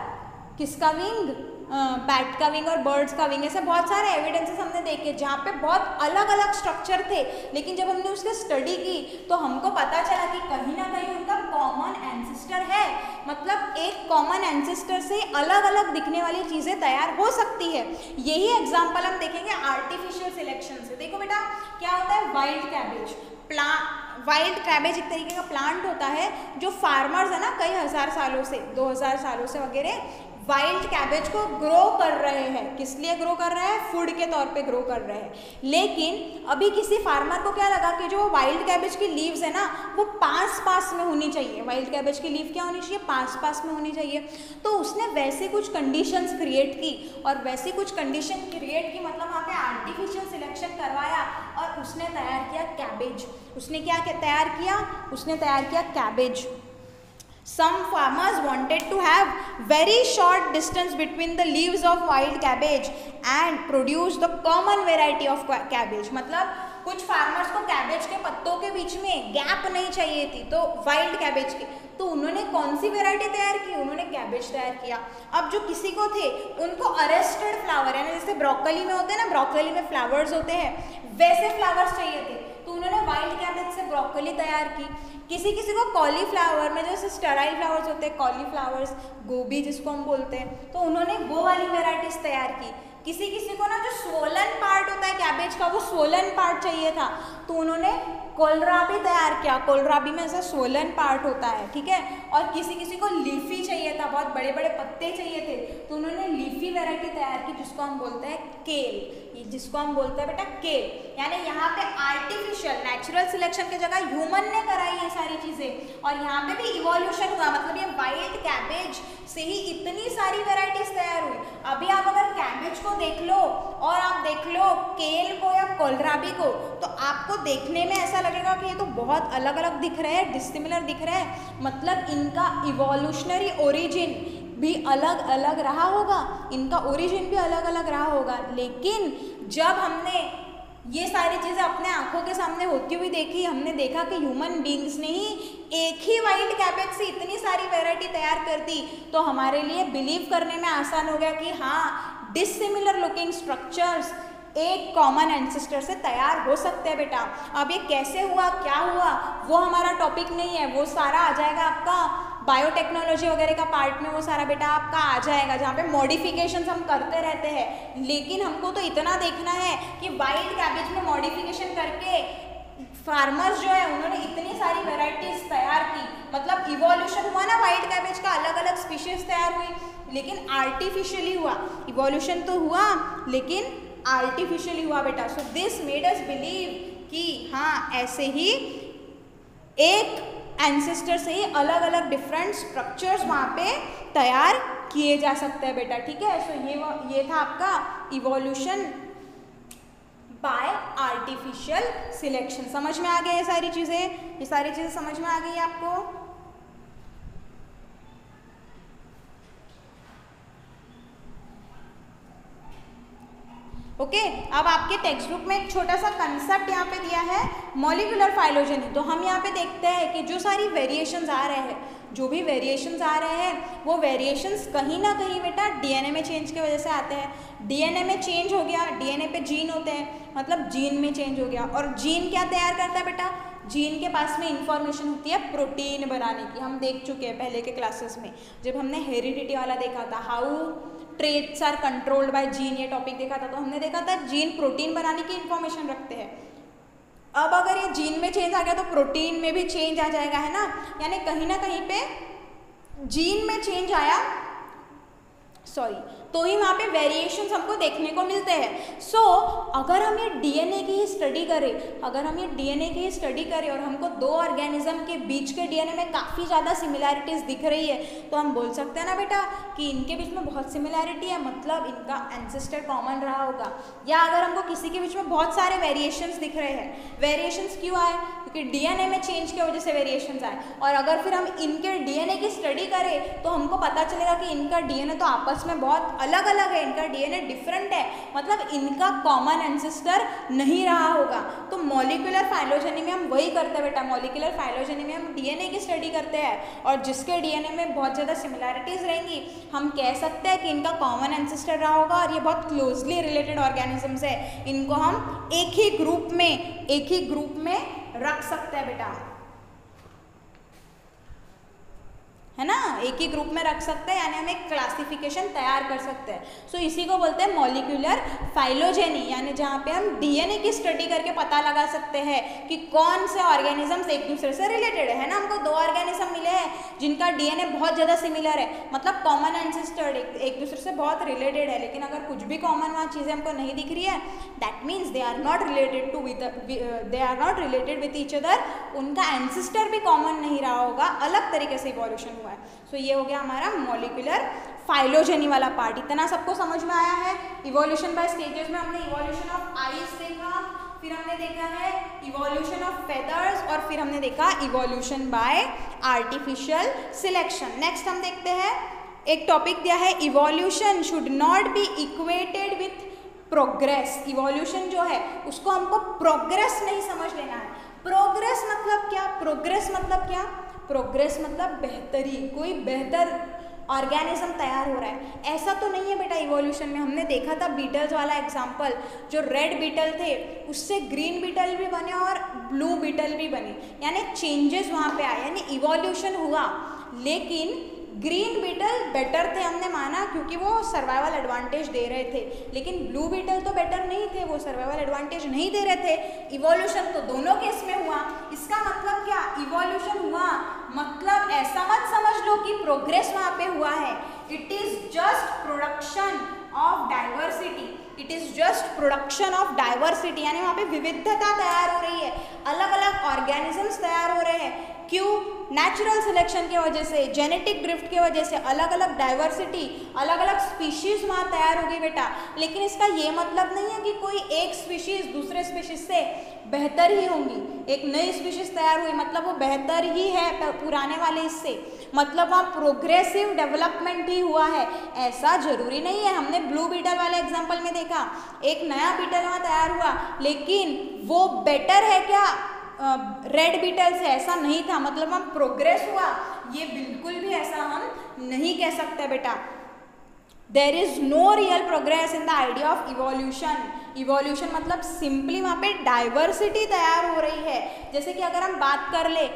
किसका विंग, बैट का विंग और बर्ड्स का विंग। ऐसे बहुत सारे एविडेंसेस हमने देखे जहाँ पे बहुत अलग अलग स्ट्रक्चर थे, लेकिन जब हमने उसकी स्टडी की तो हमको पता चला कि कहीं ना कहीं उनका कॉमन एंसेस्टर है। मतलब एक कॉमन एंसेस्टर से अलग अलग दिखने वाली चीज़ें तैयार हो सकती है। यही एग्जाम्पल हम देखेंगे आर्टिफिशियल सिलेक्शन से। देखो बेटा क्या होता है, वाइल्ड कैबेज वाइल्ड कैबेज एक तरीके का प्लांट होता है जो फार्मर्स है ना कई हज़ार सालों से, 2000 सालों से वगैरह वाइल्ड कैबेज को ग्रो कर रहे हैं। किस लिए ग्रो कर रहे हैं, फूड के तौर पे ग्रो कर रहे हैं। लेकिन अभी किसी फार्मर को क्या लगा कि जो वाइल्ड कैबेज की लीव्स है ना वो पास में होनी चाहिए, वाइल्ड कैबेज की लीव क्या होनी चाहिए, पास में होनी चाहिए। तो उसने वैसे कुछ कंडीशंस क्रिएट की और वैसी कुछ कंडीशन क्रिएट की, मतलब वहाँ पे आर्टिफिशियल सिलेक्शन करवाया और उसने तैयार किया कैबेज। उसने क्या तैयार किया, उसने तैयार किया cabbage. Some farmers wanted to have very short distance between the leaves of wild cabbage and produce the common variety of cabbage। मतलब कुछ फार्मर्स को कैबेज के पत्तों के बीच में गैप नहीं चाहिए थी, तो वाइल्ड कैबेज की, तो उन्होंने कौन सी वेराइटी तैयार की, उन्होंने कैबेज तैयार किया। अब जो किसी को थे उनको अरेस्टेड फ्लावर है ना, जैसे ब्रोकली में होते हैं ना, ब्रोकली में फ्लावर्स होते हैं, वैसे फ्लावर्स चाहिए थे, तो उन्होंने वाइल्ड कैबेज से ब्रोकली तैयार की। किसी को कॉलीफ्लावर में जैसे स्टेराइल फ्लावर्स होते हैं, कॉलीफ्लावर्स, गोभी जिसको हम बोलते हैं, तो उन्होंने वो वाली वेराइटीज तैयार की। किसी किसी को ना जो स्वोलन पार्ट होता है कैबेज का वो स्वोलन पार्ट चाहिए था, तो उन्होंने कोलराबी तैयार किया। कोलराबी में ऐसा स्वोलन पार्ट होता है, ठीक है। और किसी किसी को लीफी चाहिए था, बहुत बड़े बड़े पत्ते चाहिए थे, तो उन्होंने लीफी वैरायटी तैयार की जिसको हम बोलते हैं केल, जिसको हम बोलते हैं बेटा केल। यानी यहाँ पे आर्टिफिशियल नेचुरल सिलेक्शन की जगह ह्यूमन ने कराई ये सारी चीजें, और यहाँ पे भी इवोल्यूशन हुआ। मतलब ये वाइल्ड कैबेज से ही इतनी सारी वेराइटीज तैयार हुई। अभी आप अगर कैबेज को देख लो और आप देख लो केल को या कोलराबी को, तो आपको देखने में ऐसा लगेगा कि ये तो बहुत अलग अलग दिख रहे हैं, डिसिमिलर दिख रहे हैं। मतलब इनका इवोल्यूशनरी ओरिजिन भी अलग अलग रहा होगा, इनका ओरिजिन भी अलग अलग रहा होगा। लेकिन जब हमने ये सारी चीज़ें अपने आंखों के सामने होती हुई देखी, हमने देखा कि ह्यूमन बींग्स ने ही एक ही वाइल्ड कैबेज से इतनी सारी वैरायटी तैयार कर दी, तो हमारे लिए बिलीव करने में आसान हो गया कि हाँ, डिसिमिलर लुकिंग स्ट्रक्चर्स एक कॉमन एंसेस्टर से तैयार हो सकते हैं बेटा। अब ये कैसे हुआ, क्या हुआ, वो हमारा टॉपिक नहीं है, वो सारा आ जाएगा आपका बायोटेक्नोलॉजी वगैरह का पार्ट में, वो सारा बेटा आपका आ जाएगा, जहाँ पे मॉडिफिकेशंस हम करते रहते हैं। लेकिन हमको तो इतना देखना है कि वाइल्ड कैबेज में मॉडिफिकेशन करके फार्मर्स जो है उन्होंने इतनी सारी वेराइटीज तैयार की। मतलब इवोल्यूशन हुआ ना वाइल्ड कैबेज का, अलग अलग स्पीशीज तैयार हुई, लेकिन आर्टिफिशियली हुआ। इवोल्यूशन तो हुआ लेकिन आर्टिफिशियली हुआ बेटा। So this made us believe कि हाँ, ऐसे ही एक एंसेस्टर से ही अलग अलग डिफरेंट स्ट्रक्चर्स वहाँ पे तैयार किए जा सकते हैं बेटा, ठीक है। सो ये था आपका इवोल्यूशन बाय आर्टिफिशियल सिलेक्शन। समझ में आ गया ये सारी चीज़ें समझ में आ गई आपको? ओके, अब आपके टेक्स्ट बुक में एक छोटा सा कंसेप्ट यहाँ पे दिया है, मॉलिक्यूलर फाइलोजेनी। तो हम यहाँ पे देखते हैं कि जो सारी वेरिएशंस आ रहे हैं, जो भी वेरिएशंस आ रहे हैं, वो वेरिएशंस कहीं ना कहीं बेटा डीएनए में चेंज की वजह से आते हैं। डीएनए में चेंज हो गया, डीएनए पे जीन होते हैं, मतलब जीन में चेंज हो गया। और जीन क्या तैयार करता है बेटा? जीन के पास में इंफॉर्मेशन होती है प्रोटीन बनाने की। हम देख चुके हैं पहले के क्लासेस में, जब हमने हेरिडिटी वाला देखा था, how traits are controlled by gene, ये टॉपिक देखा था, तो हमने देखा था जीन प्रोटीन बनाने की इंफॉर्मेशन रखते हैं। अब अगर ये जीन में चेंज आ गया तो प्रोटीन में भी चेंज आ जाएगा, है ना। यानी कहीं ना कहीं पे जीन में चेंज आया, तो ही वहाँ पे वेरिएशंस हमको देखने को मिलते हैं। सो अगर हम ये डीएनए की ही स्टडी करें, और हमको दो ऑर्गेनिज्म के बीच के डीएनए में काफ़ी ज़्यादा सिमिलैरिटीज़ दिख रही है, तो हम बोल सकते हैं ना बेटा कि इनके बीच में बहुत सिमिलैरिटी है, मतलब इनका एंसेस्टर कॉमन रहा होगा। या अगर हमको किसी के बीच में बहुत सारे वेरिएशंस दिख रहे हैं, वेरिएशंस क्यों आए? क्योंकि डीएनए में चेंज की वजह से वेरिएशंस आए। और अगर फिर हम इनके डीएनए की स्टडी करें तो हमको पता चलेगा कि इनका डीएनए तो आपस में बहुत अलग अलग है, इनका डीएनए डिफरेंट है, मतलब इनका कॉमन एंसेस्टर नहीं रहा होगा। तो मॉलिक्यूलर फाइलोजेनी में हम वही करते हैं बेटा, मॉलिक्यूलर फाइलोजेनी में हम डीएनए की स्टडी करते हैं, और जिसके डीएनए में बहुत ज़्यादा सिमिलैरिटीज़ रहेंगी, हम कह सकते हैं कि इनका कॉमन एंसेस्टर रहा होगा, और ये बहुत क्लोजली रिलेटेड ऑर्गेनिजम्स है। इनको हम एक ही ग्रुप में रख सकते हैं बेटा, है ना, एक ही ग्रुप में रख सकते हैं, यानी हम एक क्लासिफिकेशन तैयार कर सकते हैं। सो इसी को बोलते हैं मॉलिक्यूलर फाइलोजेनी, यानी जहाँ पे हम डीएनए की स्टडी करके पता लगा सकते हैं कि कौन से ऑर्गेनिजम्स एक दूसरे से रिलेटेड है ना। हमको दो ऑर्गेनिज्म मिले हैं जिनका डीएनए बहुत ज़्यादा सिमिलर है, मतलब कॉमन एंसेस्टर एक दूसरे से बहुत रिलेटेड है। लेकिन अगर कुछ भी कॉमन वहाँ चीज़ें हमको नहीं दिख रही है, that means they are not related with each other, उनका एंसेस्टर भी कॉमन नहीं रहा होगा, अलग तरीके से इवोल्यूशन हुआ है। सो ये हो गया हमारा मॉलिक्यूलर फाइलोजेनी वाला पार्ट। इतना सबको समझ में आया है? इवोल्यूशन बाय स्टेजेस में हमने इवोल्यूशन ऑफ आइस देखा, फिर हमने देखा है इवोल्यूशन ऑफ फेदर्स, और फिर हमने देखा evolution bye artificial selection. Next हम देखते हैं, एक टॉपिक दिया है, evolution should not be equated with progress. Evolution जो है उसको हमको प्रोग्रेस नहीं समझ लेना है। प्रोग्रेस मतलब क्या? प्रोग्रेस मतलब बेहतरी, कोई बेहतर ऑर्गेनिज्म तैयार हो रहा है, ऐसा तो नहीं है बेटा। इवोल्यूशन में हमने देखा था बीटल्स वाला एग्जाम्पल, जो रेड बीटल थे उससे ग्रीन बीटल भी बने और ब्लू बीटल भी बने, यानी चेंजेस वहाँ पे आए, यानी इवोल्यूशन हुआ। लेकिन ग्रीन बीटल बेटर थे, हमने माना, क्योंकि वो सर्वाइवल एडवांटेज दे रहे थे, लेकिन ब्लू बीटल तो बेटर नहीं थे, वो सर्वाइवल एडवांटेज नहीं दे रहे थे। इवोल्यूशन तो दोनों केस में हुआ। इसका मतलब क्या, इवोल्यूशन हुआ मतलब ऐसा मत समझ लो कि प्रोग्रेस वहाँ पे हुआ है। It is just production of diversity, it is just production of diversity, यानी वहाँ पे विविधता तैयार हो रही है, अलग अलग ऑर्गेनिजम्स तैयार हो रहे हैं। क्यों? नेचुरल सिलेक्शन की वजह से, जेनेटिक ड्रिफ्ट की वजह से अलग अलग डाइवर्सिटी, अलग अलग स्पीशीज वहाँ तैयार हो गई बेटा। लेकिन इसका ये मतलब नहीं है कि कोई एक स्पीशीज दूसरे स्पीशीज से बेहतर ही होंगी। एक नई स्पीशीज तैयार हुई मतलब वो बेहतर ही है पुराने वाले इससे, मतलब वहाँ प्रोग्रेसिव डेवलपमेंट ही हुआ है, ऐसा जरूरी नहीं है। हमने ब्लू बीटल वाले एग्जाम्पल में देखा, एक नया बीटल वहाँ तैयार हुआ, लेकिन वो बेटर है क्या रेड बीटल से? ऐसा नहीं था, मतलब हम प्रोग्रेस हुआ, ये बिल्कुल भी ऐसा हम नहीं कह सकते बेटा। There is no real progress in the idea of evolution. Evolution मतलब सिंपली वहाँ पे डाइवर्सिटी तैयार हो रही है। जैसे कि अगर हम बात कर ले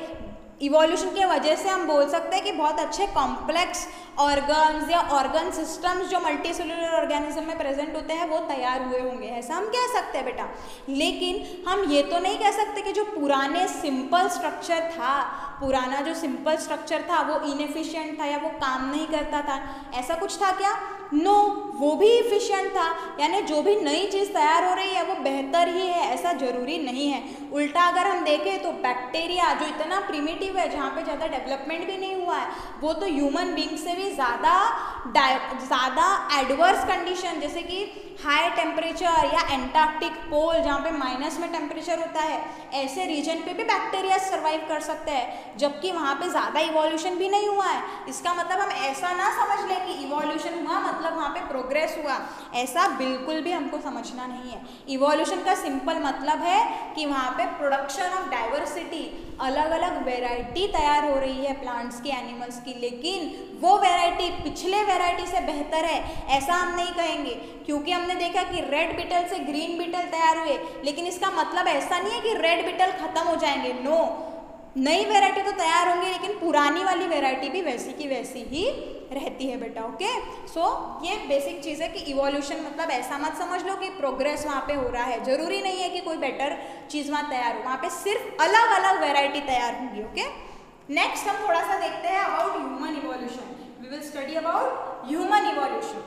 इवोल्यूशन की वजह से, हम बोल सकते हैं कि बहुत अच्छे कॉम्प्लेक्स ऑर्गन्स या ऑर्गन सिस्टम्स जो मल्टी सेलुलर ऑर्गेनिज्म में प्रेजेंट होते हैं वो तैयार हुए होंगे, ऐसा हम कह सकते हैं बेटा। लेकिन हम ये तो नहीं कह सकते कि जो पुराने सिंपल स्ट्रक्चर था, पुराना जो सिंपल स्ट्रक्चर था वो इनएफिशिएंट था या वो काम नहीं करता था, ऐसा कुछ था क्या? नो, वो भी इफिशिएंट था, यानी जो भी नई चीज़ तैयार हो रही है वो बेहतर ही है, ऐसा जरूरी नहीं है। उल्टा अगर हम देखें तो बैक्टीरिया जो इतना प्रिमिटिव है, जहाँ पे ज़्यादा डेवलपमेंट भी नहीं हुआ है, वो तो ह्यूमन बींग से भी ज़्यादा एडवर्स कंडीशन, जैसे कि हाई टेम्परेचर या एंटार्क्टिक पोल जहाँ पे माइनस में टेम्परेचर होता है, ऐसे रीजन पे भी बैक्टीरिया सर्वाइव कर सकते हैं, जबकि वहाँ पे ज़्यादा इवोल्यूशन भी नहीं हुआ है। इसका मतलब हम ऐसा ना समझ लें कि इवोल्यूशन हुआ मतलब वहाँ पे प्रोग्रेस हुआ, ऐसा बिल्कुल भी हमको समझना नहीं है। इवोल्यूशन का सिंपल मतलब है कि वहाँ पे प्रोडक्शन ऑफ डाइवर्सिटी, अलग अलग वेराइटी तैयार हो रही है प्लांट्स की, एनिमल्स की, लेकिन वो वेराइटी पिछले वेराइटी से बेहतर है, ऐसा हम नहीं कहेंगे। क्योंकि हमने देखा कि रेड बीटल से ग्रीन बीटल तैयार हुए, लेकिन इसका मतलब ऐसा नहीं है कि रेड बीटल खत्म हो जाएंगे, नो, नई वेराइटी तो तैयार होंगी, लेकिन पुरानी वाली वेराइटी भी वैसी की वैसी ही रहती है बेटा। ओके, सो ये बेसिक चीज़ है कि इवोल्यूशन मतलब ऐसा मत समझ लो कि प्रोग्रेस वहाँ पे हो रहा है, जरूरी नहीं है कि कोई बेटर चीज़ वहाँ तैयार हो, वहाँ पे सिर्फ अलग अलग वेराइटी तैयार होंगी। ओके, नेक्स्ट हम थोड़ा सा देखते हैं about human evolution. We will study about human evolution.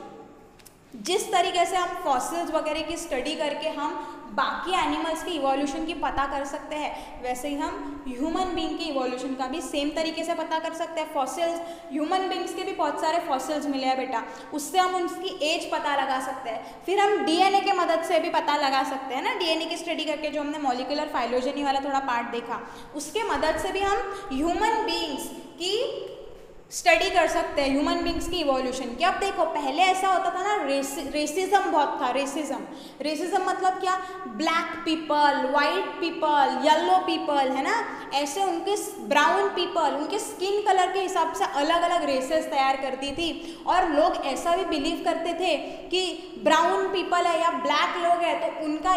जिस तरीके से हम फॉसिल्स वगैरह की स्टडी करके हम बाकी एनिमल्स की इवोल्यूशन की पता कर सकते हैं, वैसे ही हम ह्यूमन बीइंग की इवोल्यूशन का भी सेम तरीके से पता कर सकते हैं। फॉसिल्स, ह्यूमन बीइंग्स के भी बहुत सारे फॉसिल्स मिले हैं बेटा, उससे हम उनकी एज पता लगा सकते हैं। फिर हम डीएनए के मदद से भी पता लगा सकते हैं ना, डीएनए की स्टडी करके जो हमने मॉलिक्यूलर फाइलोजेनी वाला थोड़ा पार्ट देखा, उसके मदद से भी हम ह्यूमन बीइंग्स की स्टडी कर सकते हैं, ह्यूमन बींग्स की इवोल्यूशन की। अब देखो, पहले ऐसा होता था ना, रेसिज्म बहुत था। रेसिज्म मतलब क्या? Black people, white people, yellow people, है ना, ऐसे उनके ब्राउन पीपल, उनके स्किन कलर के हिसाब से अलग अलग रेसेस तैयार करती थी, और लोग ऐसा भी बिलीव करते थे कि ब्राउन पीपल है या ब्लैक लोग है तो उनका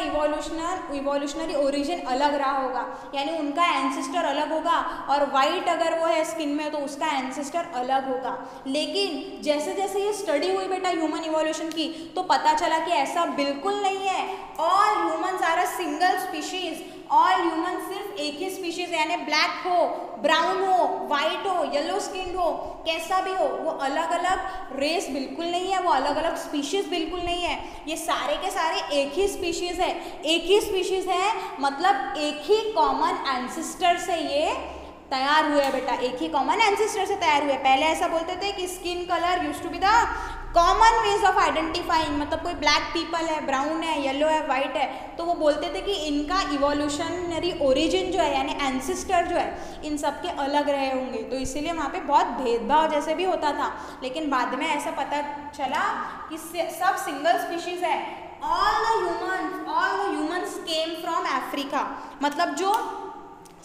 इवोल्यूशनरी ओरिजिन अलग रहा होगा, यानी उनका एंसेस्टर अलग होगा, और वाइट अगर वो है स्किन में तो उसका एंसेस्टर अलग होगा। लेकिन जैसे जैसे ये स्टडी हुई बेटा ह्यूमन इवोल्यूशन की, तो पता चला कि ऐसा बिल्कुल नहीं है। All humans are a single species, all human सिर्फ एक ही स्पीशीज, यानी ब्लैक हो, ब्राउन हो, वाइट हो, येलो स्किन हो, कैसा भी हो, वो अलग अलग रेस बिल्कुल नहीं है, वो अलग अलग स्पीशीज बिल्कुल नहीं है, ये सारे के सारे एक ही स्पीशीज है। एक ही स्पीशीज है मतलब एक ही कॉमन एंसेस्टर से ये तैयार हुए बेटा, एक ही कॉमन एंसेस्टर से तैयार हुए। पहले ऐसा बोलते थे कि skin colour used to be the common ways of identifying, मतलब कोई ब्लैक पीपल है, ब्राउन है, येलो है, वाइट है, तो वो बोलते थे कि इनका इवोल्यूशनरी ओरिजिन जो है, यानी एंसेस्टर जो है, इन सब के अलग रहे होंगे, तो इसीलिए वहाँ पे बहुत भेदभाव जैसे भी होता था। लेकिन बाद में ऐसा पता चला कि सब सिंगल स्पीशीज है। All the humans came from Africa, मतलब जो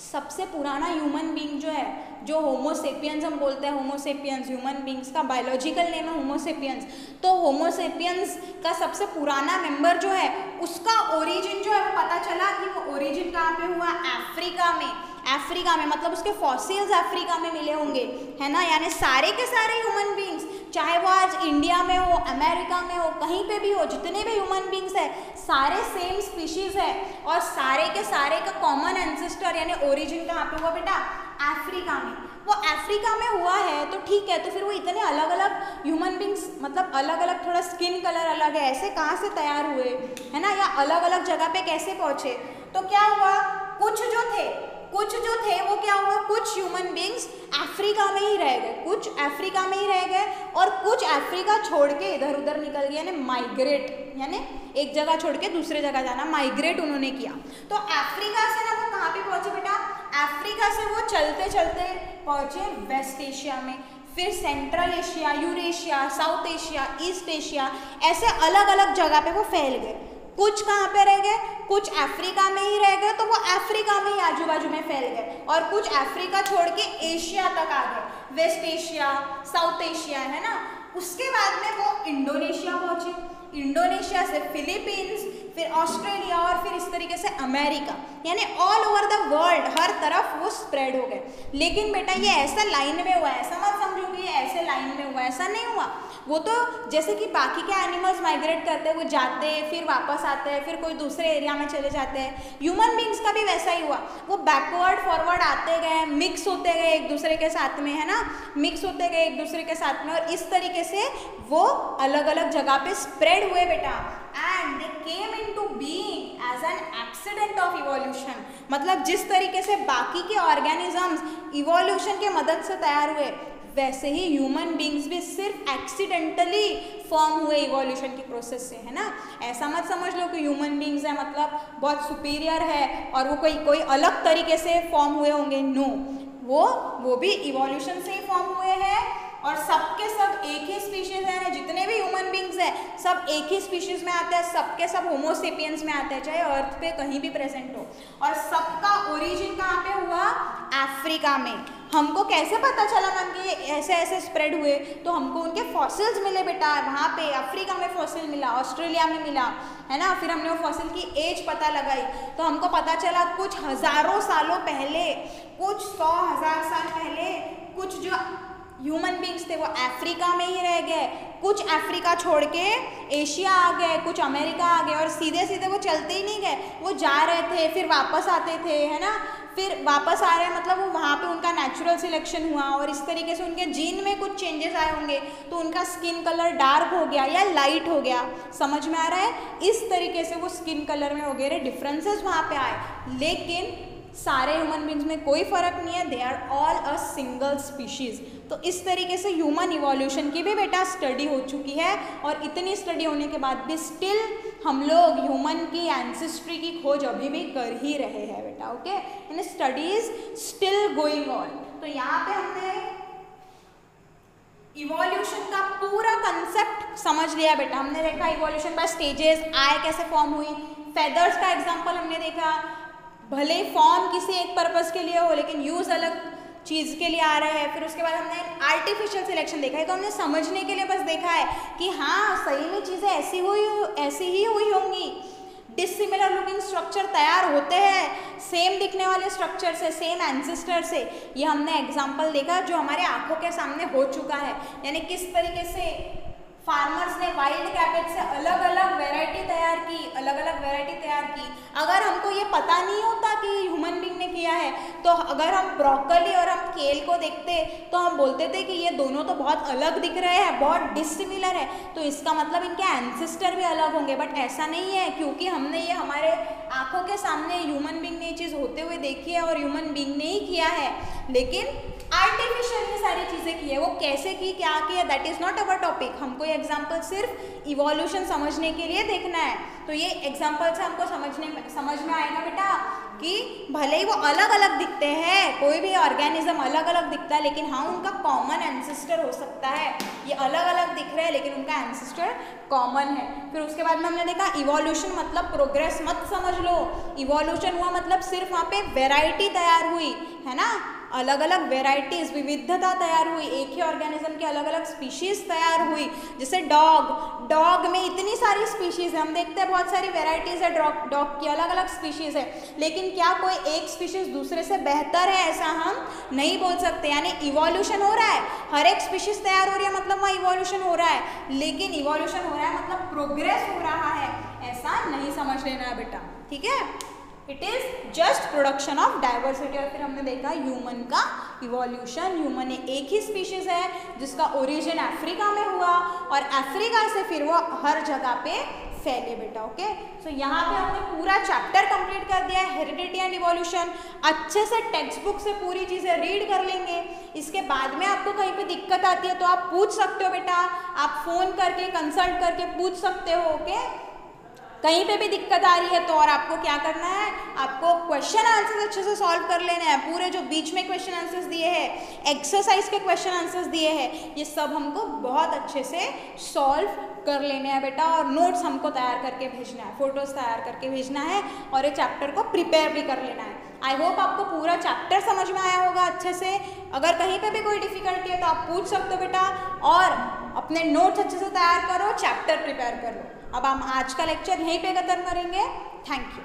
सबसे पुराना ह्यूमन बींग जो है, जो होमोसेपियंस हम बोलते हैं, होमोसेपियंस ह्यूमन बींग्स का बायोलॉजिकल नेम है होमोसेपियंस, तो होमोसेपियंस का सबसे पुराना मेंबर जो है उसका ओरिजिन जो है वो पता चला कि वो ओरिजिन कहाँ पे हुआ? अफ्रीका में। अफ्रीका में, मतलब उसके फॉसिल्स अफ्रीका में मिले होंगे, है ना। यानी सारे के सारे ह्यूमन बींग्स, चाहे वो आज इंडिया में हो, अमेरिका में हो, कहीं पे भी हो, जितने भी ह्यूमन बींग्स है सारे सेम स्पीशीज है और सारे के सारे का कॉमन एंसेस्टर यानी ओरिजिन कहाँ पे हुआ बेटा, अफ्रीका में। वो अफ्रीका में हुआ है तो ठीक है, तो फिर वो इतने अलग अलग ह्यूमन बींग्स, मतलब अलग अलग, थोड़ा स्किन कलर अलग है, ऐसे कहाँ से तैयार हुए, है ना, या अलग अलग जगह पे कैसे पहुँचे। तो क्या हुआ, कुछ जो थे वो क्या हुआ, कुछ ह्यूमन बींग्स अफ्रीका में ही रह गए, कुछ अफ्रीका में ही रह गए और कुछ अफ्रीका छोड़ के इधर उधर निकल गए, यानी माइग्रेट, यानी एक जगह छोड़ के दूसरे जगह जाना, माइग्रेट उन्होंने किया। तो अफ्रीका से ना वो कहाँ पे पहुँचे बेटा, अफ्रीका से वो चलते चलते पहुँचे वेस्ट एशिया में, फिर central Asia, Eurasia, south Asia, east Asia, ऐसे अलग अलग जगह पे वो फैल गए। कुछ कहाँ पे रह गए, कुछ अफ्रीका में ही रह गए, तो वो अफ्रीका में ही आजू बाजू में फैल गए, और कुछ अफ्रीका छोड़ के एशिया तक आ गए, वेस्ट एशिया, साउथ एशिया, है ना। उसके बाद में वो इंडोनेशिया पहुँचे, इंडोनेशिया से फिलीपींस, फिर ऑस्ट्रेलिया और फिर इस तरीके से अमेरिका, यानी ऑल ओवर द वर्ल्ड हर तरफ वो स्प्रेड हो गए। लेकिन बेटा ये ऐसा लाइन में हुआ है, ऐसा मत समझो कि ये ऐसे लाइन में हुआ, ऐसा नहीं हुआ। वो तो जैसे कि बाकी के एनिमल्स माइग्रेट करते हैं, वो जाते हैं फिर वापस आते हैं, फिर कोई दूसरे एरिया में चले जाते हैं, ह्यूमन बींग्स का भी वैसा ही हुआ, वो बैकवर्ड फॉरवर्ड आते गए, मिक्स होते गए एक दूसरे के साथ में, है ना, मिक्स होते गए एक दूसरे के साथ में, और इस तरीके से वो अलग अलग जगह पे स्प्रेड हुए बेटा। And they came into being as an accident of evolution, मतलब जिस तरीके से बाकी के ऑर्गेनिजम्स इवोल्यूशन के मदद से तैयार हुए, वैसे ही ह्यूमन बींग्स भी सिर्फ एक्सीडेंटली फॉर्म हुए इवोल्यूशन की प्रोसेस से, है ना। ऐसा मत समझ लो कि ह्यूमन बींग्स है मतलब बहुत सुपीरियर है और वो कोई अलग तरीके से फॉर्म हुए होंगे, नो, वो भी इवोल्यूशन से ही फॉर्म हुए हैं, और सबके सब एक ही स्पीशीज है, जितने भी ह्यूमन बींग्स हैं सब एक ही स्पीशीज में आते हैं, सबके सब होमोसेपियंस में आते हैं, चाहे अर्थ पे कहीं भी प्रेजेंट हो, और सबका ओरिजिन कहाँ पे हुआ, अफ्रीका में। हमको कैसे पता चला मैम कि ऐसे ऐसे स्प्रेड हुए, तो हमको उनके फॉसिल्स मिले बेटा, वहाँ पे अफ्रीका में फॉसिल मिला, ऑस्ट्रेलिया में मिला, है ना। फिर हमने वो फॉसिल की एज पता लगाई, तो हमको पता चला कुछ हज़ारों सालों पहले, कुछ 100,000 साल पहले कुछ जो ह्यूमन बींग्स थे वो अफ्रीका में ही रह गए, कुछ अफ्रीका छोड़ के एशिया आ गए, कुछ अमेरिका आ गए, और सीधे सीधे वो चलते ही नहीं गए, वो जा रहे थे फिर वापस आते थे, है ना। फिर वापस आ रहे हैं मतलब वो वहाँ पे उनका नेचुरल सिलेक्शन हुआ और इस तरीके से उनके जीन में कुछ चेंजेस आए होंगे, तो उनका स्किन कलर डार्क हो गया या लाइट हो गया, समझ में आ रहा है। इस तरीके से वो स्किन कलर में वगैरह डिफरेंसेस वहाँ पे आए, लेकिन सारे ह्यूमन बींग्स में कोई फ़र्क नहीं है, they are all a single species. तो इस तरीके से ह्यूमन इवोल्यूशन की भी बेटा स्टडी हो चुकी है, और इतनी स्टडी होने के बाद भी स्टिल हम लोग ह्यूमन की एंसेस्ट्री की खोज अभी भी कर ही रहे हैं बेटा, ओके, यानी study is still going on. तो यहाँ पे हमने इवोल्यूशन का पूरा कंसेप्ट समझ लिया बेटा, हमने देखा इवोल्यूशन बाय स्टेजेस, आय कैसे फॉर्म हुई, फेदर्स का एग्जाम्पल हमने देखा, भले फॉर्म किसी एक पर्पज़ के लिए हो लेकिन यूज़ अलग चीज़ के लिए आ रहे हैं। फिर उसके बाद हमने आर्टिफिशियल सिलेक्शन देखा है, तो हमने समझने के लिए बस देखा है कि हाँ सही में चीज़ें ऐसी ही हुई होंगी, डिसिमिलर लुकिंग स्ट्रक्चर तैयार होते हैं सेम दिखने वाले स्ट्रक्चर से, सेम एंसेस्टर से। ये हमने एग्जाम्पल देखा जो हमारे आंखों के सामने हो चुका है, यानी किस तरीके से फार्मर्स ने वाइल्ड कैबेज से अलग अलग वैरायटी तैयार की। अगर हमको ये पता नहीं होता कि ह्यूमन बींग ने किया है, तो अगर हम ब्रोकली और हम केल को देखते तो हम बोलते थे कि ये दोनों तो बहुत अलग दिख रहे हैं, बहुत डिसिमिलर है, तो इसका मतलब इनके एंसेस्टर भी अलग होंगे। बट ऐसा नहीं है, क्योंकि हमने ये हमारे आंखों के सामने ह्यूमन बींग ने ये चीज़ होते हुए देखी है और ह्यूमन बींग ने ही किया है, लेकिन आर्टिफिशियल ये सारी चीज़ें की है। वो कैसे की, क्या की है, that is not our topic. हमको ये एग्जाम्पल सिर्फ इवोल्यूशन समझने के लिए देखना है। तो ये एग्जाम्पल से हमको समझ में आएगा बेटा कि भले ही वो अलग अलग दिखते हैं, कोई भी ऑर्गेनिज्म अलग अलग दिखता है, लेकिन हाँ उनका कॉमन एंसेस्टर हो सकता है। ये अलग अलग दिख रहे हैं लेकिन उनका एंसेस्टर कॉमन है। फिर उसके बाद में हमने देखा इवोल्यूशन मतलब प्रोग्रेस मत समझ लो, इवोल्यूशन हुआ मतलब सिर्फ वहाँ पे वेराइटी तैयार हुई है ना, अलग अलग वेराइटीज़, विविधता तैयार हुई, एक ही ऑर्गेनिज्म के अलग अलग स्पीशीज़ तैयार हुई। जैसे डॉग में इतनी सारी स्पीशीज़ है, हम देखते हैं बहुत सारी वेराइटीज़ है डॉग की, अलग अलग स्पीशीज़ है, लेकिन क्या कोई एक स्पीशीज़ दूसरे से बेहतर है ऐसा हम नहीं बोल सकते। यानी इवोल्यूशन हो रहा है, हर एक स्पीशीज़ तैयार हो रही है मतलब वहाँ इवोल्यूशन हो रहा है, लेकिन इवोल्यूशन हो रहा है मतलब प्रोग्रेस हो रहा है, ऐसा नहीं समझ लेना है बेटा, ठीक है। It is just production of diversity. और फिर हमने देखा ह्यूमन का इवोल्यूशन, ह्यूमन एक ही स्पीशीज़ है जिसका ओरिजिन अफ्रीका में हुआ और अफ्रीका से फिर वो हर जगह पे फैले बेटा, ओके। सो यहाँ पे हमने पूरा चैप्टर कंप्लीट कर दिया है हेरिडिटी एंड इवोल्यूशन। अच्छे से टेक्स्ट बुक से पूरी चीज़ें रीड कर लेंगे, इसके बाद में आपको कहीं पे दिक्कत आती है तो आप पूछ सकते हो बेटा, आप फ़ोन करके कंसल्ट करके पूछ सकते हो, ओके। कहीं पे भी दिक्कत आ रही है तो और आपको क्या करना है, आपको क्वेश्चन आंसर्स अच्छे से सॉल्व कर लेना है। पूरे जो बीच में क्वेश्चन आंसर्स दिए हैं, एक्सरसाइज के क्वेश्चन आंसर्स दिए हैं, ये सब हमको बहुत अच्छे से सॉल्व कर लेने हैं बेटा। और नोट्स हमको तैयार करके भेजना है, फोटोज़ तैयार करके भेजना है और ये चैप्टर को प्रिपेयर भी कर लेना है। आई होप आपको पूरा चैप्टर समझ में आया होगा अच्छे से। अगर कहीं पे भी कोई डिफ़िकल्टी है तो आप पूछ सकते हो बेटा, और अपने नोट्स अच्छे से तैयार करो, चैप्टर प्रिपेयर करो। अब हम आज का लेक्चर यहीं पे खत्म करेंगे। Thank you.